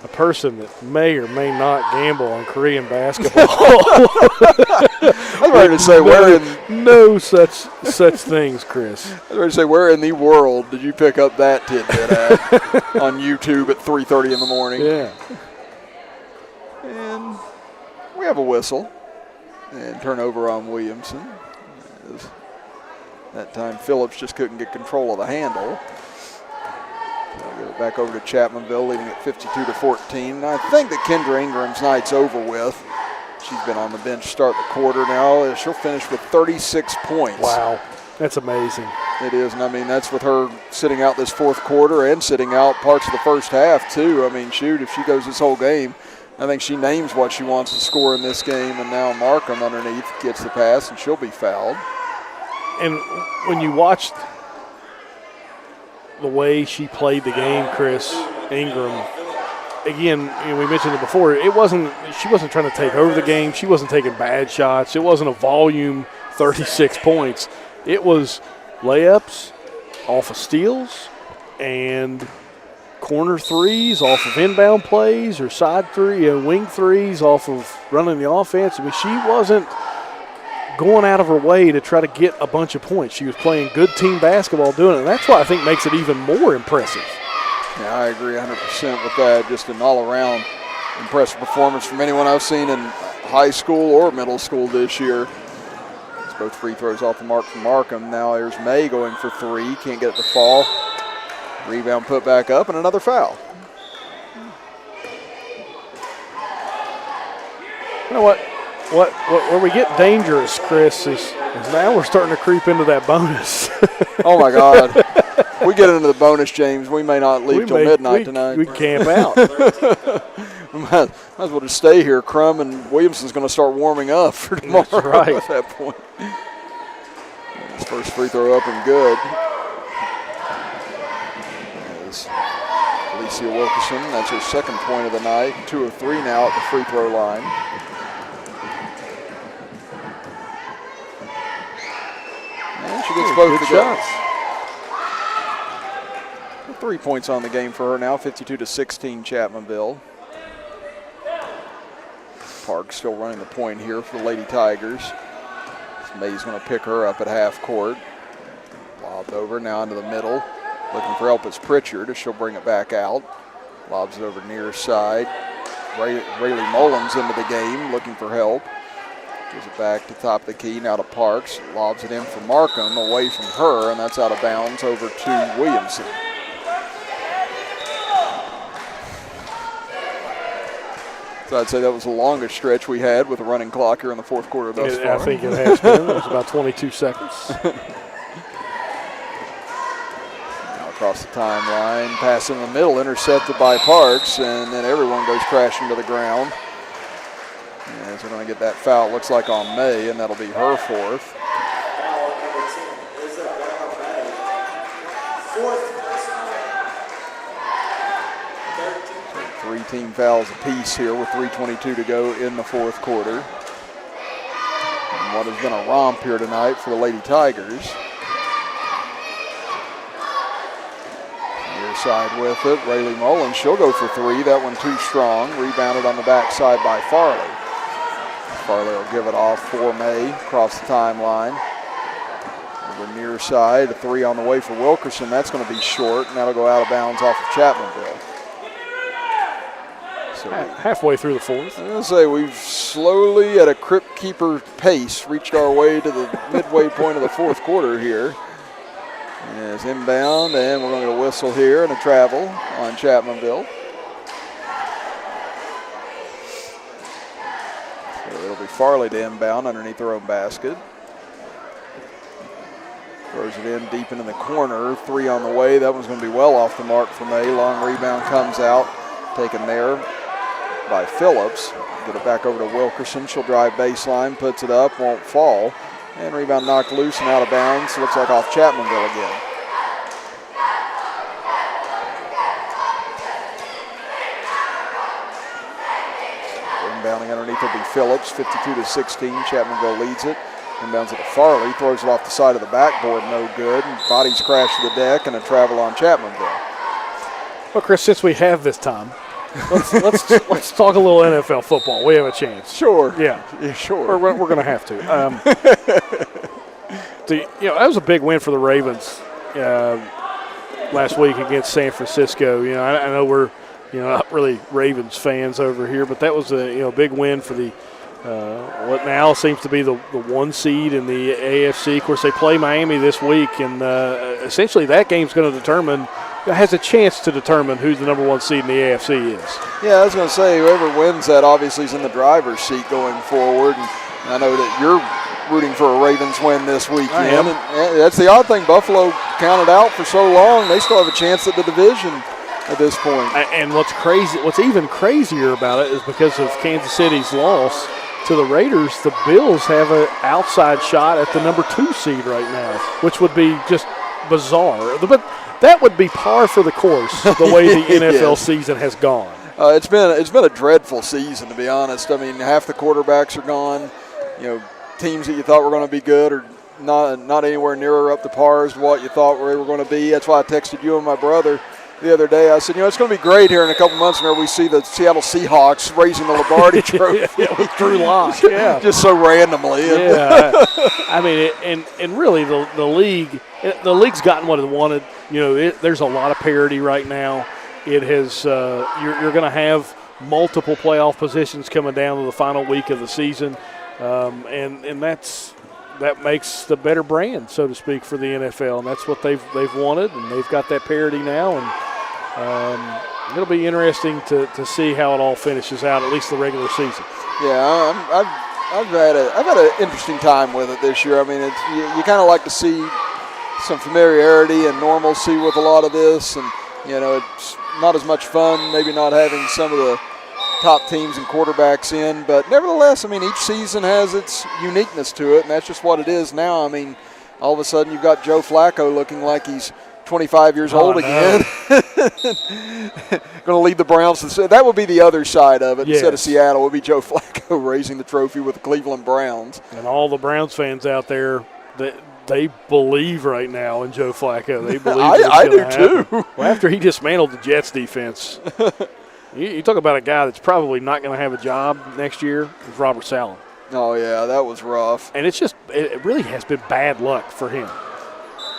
Speaker 10: a person that may or may not gamble on Korean basketball.
Speaker 9: I was ready to say, where in
Speaker 10: No such things, Chris.
Speaker 9: I was going to say, where in the world did you pick up that tidbit at on YouTube at 3:30 in the morning?
Speaker 10: Yeah.
Speaker 9: And we have a whistle. And turnover on Williamson. That time Phillips just couldn't get control of the handle. So I'll give it back over to Chapmanville, leading at 52-14. And I think that Kendra Ingram's night's over with. She's been on the bench to start the quarter now. She'll finish with 36 points.
Speaker 10: Wow, that's amazing.
Speaker 9: It is, and I mean, that's with her sitting out this fourth quarter and sitting out parts of the first half, too. I mean, shoot, if she goes this whole game, I think she names what she wants to score in this game, and now Markham underneath gets the pass, and she'll be fouled.
Speaker 10: And when you watched the way she played the game, Chris, Ingram, again, we mentioned it before, she wasn't trying to take over the game. She wasn't taking bad shots. It wasn't a volume 36 points. It was layups off of steals and corner threes off of inbound plays or side wing threes off of running the offense. I mean, she wasn't going out of her way to try to get a bunch of points. She was playing good team basketball doing it, and that's what I think makes it even more impressive.
Speaker 9: Yeah, I agree 100% with that. Just an all-around impressive performance from anyone I've seen in high school or middle school this year. It's both free throws off the mark for Markham. Now there's May going for three. Can't get it to fall. Rebound put back up, and another foul.
Speaker 10: You know what? Where we get dangerous, Chris, is now we're starting to creep into that bonus.
Speaker 9: Oh, my God. We get into the bonus, James. We may not leave till midnight tonight.
Speaker 10: We camp out.
Speaker 9: We might as well just stay here. Crum and Williamson's going to start warming up for tomorrow.
Speaker 10: That's right.
Speaker 9: At that point. His first free throw up and good. As Alicia Wilkerson, that's her second point of the night. 2 of 3 now at the free throw line. And she gets both the shots. 3 points on the game for her now, 52-16 Chapmanville. Park still running the point here for the Lady Tigers. May's going to pick her up at half court. Lobbed over now into the middle. Looking for help is Pritchard as she'll bring it back out. Lobs it over near side. Rayleigh Mullins into the game looking for help. Gives it back to top of the key, now to Parks. Lobs it in for Markham, away from her, and that's out of bounds over to Williamson. So I'd say that was the longest stretch we had with a running clock here in the fourth quarter thus far.
Speaker 10: I think it has been. It was about 22 seconds.
Speaker 9: Now across the timeline, pass in the middle, intercepted by Parks, and then everyone goes crashing to the ground. And so we're going to get that foul, looks like on May, and that'll be her fourth. So 3 team fouls apiece here with 3:22 to go in the fourth quarter. And what has been a romp here tonight for the Lady Tigers. Near side with it, Rayleigh Mullins, she'll go for 3. That one too strong. Rebounded on the backside by Farley. Farley will give it off for May across the timeline. Over near side, a 3 on the way for Wilkerson. That's going to be short, and that'll go out of bounds off of Chapmanville. So
Speaker 10: halfway through the fourth.
Speaker 9: I was going to say, we've slowly, at a crypt keeper pace, reached our way to the midway point of the fourth quarter here. It's inbound, and we're going to get a whistle here and a travel on Chapmanville. It'll be Farley to inbound underneath their own basket. Throws it in deep into the corner. 3 on the way. That one's going to be well off the mark for May. Long rebound comes out. Taken there by Phillips. Get it back over to Wilkerson. She'll drive baseline. Puts it up. Won't fall. And rebound knocked loose and out of bounds. Looks like off Chapmanville again. Inbounding underneath will be Phillips, 52-16. Chapmanville leads it. Inbounds it to Farley, throws it off the side of the backboard, no good. And bodies crash to the deck and a travel on Chapmanville.
Speaker 10: Well, Chris, since we have this time, let's talk a little NFL football. We have a chance.
Speaker 9: Sure.
Speaker 10: Yeah,
Speaker 9: sure.
Speaker 10: We're going to have to. that was a big win for the Ravens last week against San Francisco. I know we're not really Ravens fans over here, but that was a big win for the what now seems to be the 1 seed in the AFC. Of course, they play Miami this week, and essentially that game's going to has a chance to determine who's the number 1 seed in the AFC is.
Speaker 9: Yeah, I was going to say, whoever wins that obviously is in the driver's seat going forward. And I know that you're rooting for a Ravens win this weekend.
Speaker 10: I am.
Speaker 9: And that's the odd thing. Buffalo counted out for so long. They still have a chance at the division at this point.
Speaker 10: And what's even crazier about it is because of Kansas City's loss to the Raiders, the Bills have an outside shot at the number 2 seed right now, which would be just bizarre. But that would be par for the course, the way the NFL season has gone.
Speaker 9: It's been a dreadful season, to be honest. I mean, half the quarterbacks are gone. Teams that you thought were going to be good are not anywhere near up to par as what you thought they were going to be. That's why I texted you and my brother the other day. I said, it's going to be great here in a couple months whenever we see the Seattle Seahawks raising the Lombardi Trophy.
Speaker 10: With Drew Lock, yeah.
Speaker 9: Just so randomly.
Speaker 10: Yeah. I mean, and really the league's gotten what it wanted. There's a lot of parity right now. It has you're going to have multiple playoff positions coming down to the final week of the season, and that makes the better brand, so to speak, for the NFL, and that's what they've wanted, and they've got that parity now, and it'll be interesting to see how it all finishes out, at least the regular season.
Speaker 9: Yeah, I've had an interesting time with it this year. I mean, you kind of like to see some familiarity and normalcy with a lot of this, and it's not as much fun maybe not having some of the top teams and quarterbacks in, but nevertheless, I mean, each season has its uniqueness to it, and that's just what it is now. I mean, all of a sudden you've got Joe Flacco looking like he's 25 years old again. Going to lead the Browns. That would be the other side of it.
Speaker 10: Yes.
Speaker 9: Instead of Seattle, it would be Joe Flacco raising the trophy with the Cleveland Browns.
Speaker 10: And all the Browns fans out there, they believe right now in Joe Flacco. They believe
Speaker 9: I do too.
Speaker 10: Well, after he dismantled the Jets defense, you talk about a guy that's probably not going to have a job next year, is Robert Saleh.
Speaker 9: Oh, yeah, that was rough.
Speaker 10: And it really has been bad luck for him.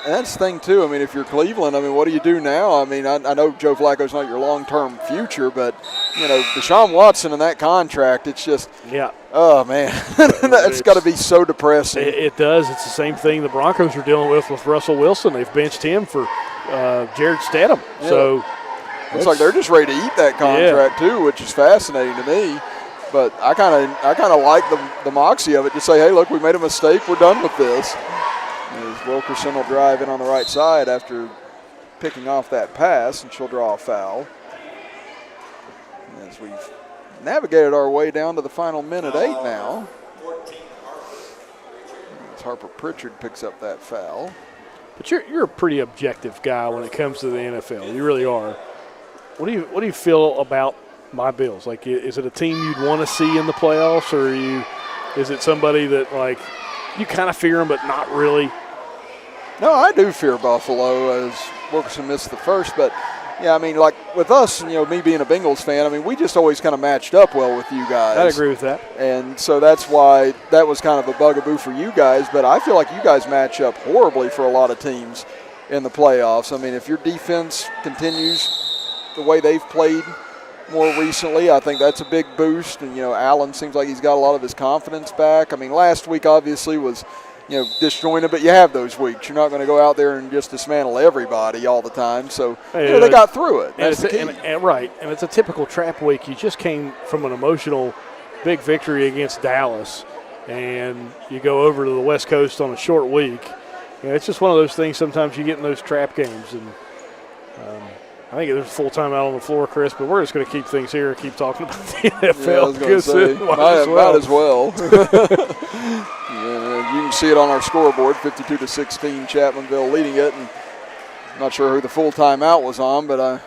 Speaker 9: And that's the thing, too. I mean, if you're Cleveland, I mean, what do you do now? I mean, I know Joe Flacco's not your long-term future, but, Deshaun Watson and that contract, it's just –
Speaker 10: yeah.
Speaker 9: Oh, man. That's got to be so depressing.
Speaker 10: It does. It's the same thing the Broncos are dealing with Russell Wilson. They've benched him for Jared Stidham.
Speaker 9: Yeah.
Speaker 10: So
Speaker 9: looks like they're just ready to eat that contract, too, which is fascinating to me. But I kind of like the moxie of it. Just say, hey, look, we made a mistake. We're done with this. As Wilkerson will drive in on the right side after picking off that pass, and she'll draw a foul. As we've navigated our way down to the final minute 8 now. As Harper Pritchard picks up that foul.
Speaker 10: But you're a pretty objective guy when it comes to the NFL. You really are. What do you feel about my Bills? Like, is it a team you'd want to see in the playoffs, or is it somebody that, like, you kind of fear them but not really?
Speaker 9: No, I do fear Buffalo, as Wilkerson missed the first. But, yeah, I mean, like with us, me being a Bengals fan, I mean, we just always kind of matched up well with you guys.
Speaker 10: I'd agree with that.
Speaker 9: And so that's why that was kind of a bugaboo for you guys. But I feel like you guys match up horribly for a lot of teams in the playoffs. I mean, if your defense continues the way they've played more recently, I think that's a big boost. And, Allen seems like he's got a lot of his confidence back. I mean, last week obviously was, disjointed, but you have those weeks. You're not going to go out there and just dismantle everybody all the time. So, they got through it. That's the key.
Speaker 10: Right, and it's a typical trap week. You just came from an emotional big victory against Dallas, and you go over to the West Coast on a short week. It's just one of those things sometimes you get in those trap games. And I think there's full time out on the floor, Chris, but we're just going to keep things here and keep talking about the NFL.
Speaker 9: Yeah, I was going to say, might as well. You can see it on our scoreboard, 52-16, Chapmanville leading it. And I'm not sure who the full timeout was on, but I'm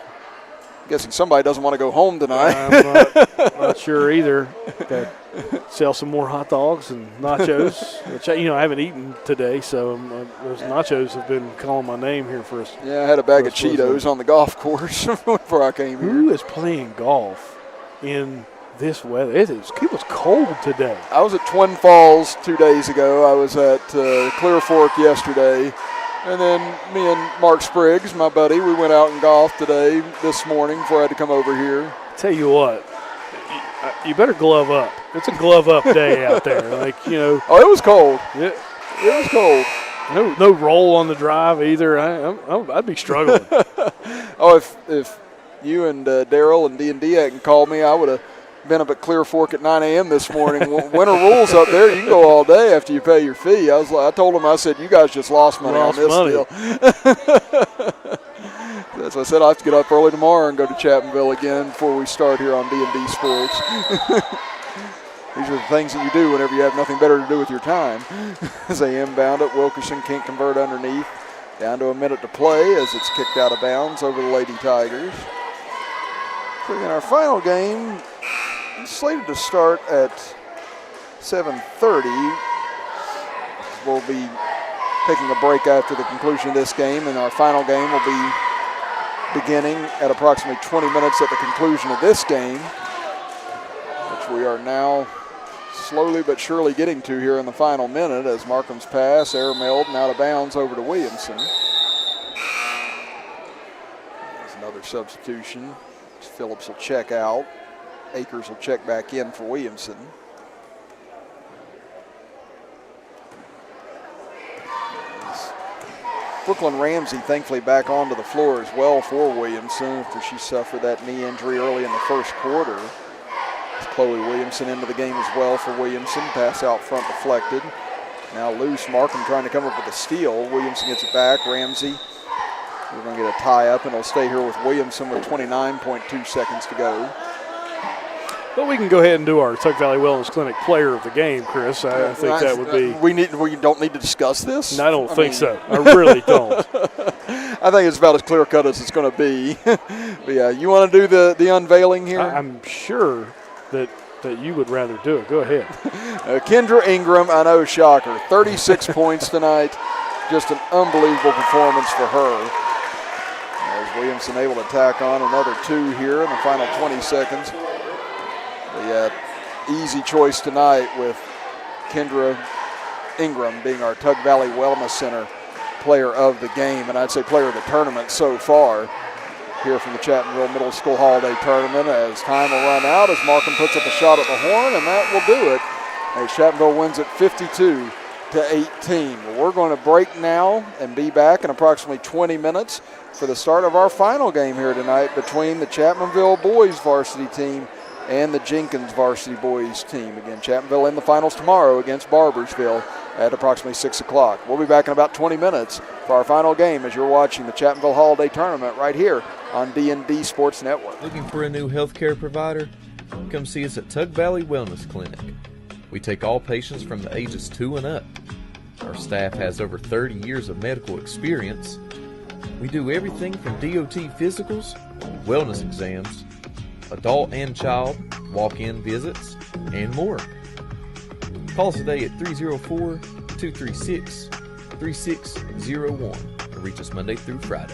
Speaker 9: guessing somebody doesn't want to go home tonight.
Speaker 10: I'm not sure either. Okay. Sell some more hot dogs and nachos, which I haven't eaten today, so those nachos have been calling my name here for us.
Speaker 9: Yeah, I had a bag of Cheetos on the golf course before I came here.
Speaker 10: Who is playing golf in this weather. It was cold today.
Speaker 9: I was at Twin Falls 2 days ago. I was at Clear Fork yesterday. And then me and Mark Spriggs, my buddy, we went out and golfed this morning before I had to come over here.
Speaker 10: Tell you what, you better glove up. It's a glove up day out there.
Speaker 9: Oh, it was cold. It was cold.
Speaker 10: No roll on the drive either. I'd be struggling.
Speaker 9: Oh, if you and Daryl and D&D hadn't called me, I would have been up at Clear Fork at 9 a.m. this morning. Winter rules up there. You can go all day after you pay your fee. I told them, I said, you guys just lost money on this deal. As I said, I have to get up early tomorrow and go to Chapmanville again before we start here on D&D Sports. These are the things that you do whenever you have nothing better to do with your time. As they inbound it, Wilkerson can't convert underneath. Down to a minute to play as it's kicked out of bounds over the Lady Tigers. So in our final game, it's slated to start at 7:30. We'll be taking a break after the conclusion of this game, and our final game will be beginning at approximately 20 minutes at the conclusion of this game, which we are now slowly but surely getting to here in the final minute as Markham's pass air-mailed and out of bounds over to Williamson. There's another substitution. Phillips will check out. Akers will check back in for Williamson. Brooklyn Ramsey thankfully back onto the floor as well for Williamson after she suffered that knee injury early in the first quarter. Chloe Williamson into the game as well for Williamson. Pass out front deflected. Now loose. Markham trying to come up with a steal. Williamson gets it back. Ramsey. We're going to get a tie up, and it'll stay here with Williamson with 29.2 seconds to go.
Speaker 10: But we can go ahead and do our Tuck Valley Wellness Clinic player of the game, Chris. I think that would be.
Speaker 9: We don't need to discuss this?
Speaker 10: No, I don't think so. I really don't.
Speaker 9: I think it's about as clear cut as it's going to be. But yeah, you want to do the unveiling here?
Speaker 10: I'm sure that you would rather do it. Go ahead.
Speaker 9: Kendra Ingram, I know, shocker. 36 points tonight. Just an unbelievable performance for her. As Williamson able to tack on another 2 here in the final 20 seconds. The easy choice tonight with Kendra Ingram being our Tug Valley Wellness Center player of the game, and I'd say player of the tournament so far here from the Chapmanville Middle School Holiday Tournament, as time will run out as Markham puts up a shot at the horn, and that will do it. As Chapmanville wins at 52-18. Well, we're going to break now and be back in approximately 20 minutes for the start of our final game here tonight between the Chapmanville boys varsity team and the Jenkins varsity boys team. Again, Chapmanville in the finals tomorrow against Barbersville at approximately 6 o'clock. We'll be back in about 20 minutes for our final game as you're watching the Chapmanville Holiday Tournament right here on D&D Sports Network.
Speaker 8: Looking for a new healthcare provider? Come see us at Tug Valley Wellness Clinic. We take all patients from the ages 2 and up. Our staff has over 30 years of medical experience. We do everything from DOT physicals, wellness exams, adult and child, walk-in visits, and more. Call us today at 304-236-3601 or reach us Monday through Friday.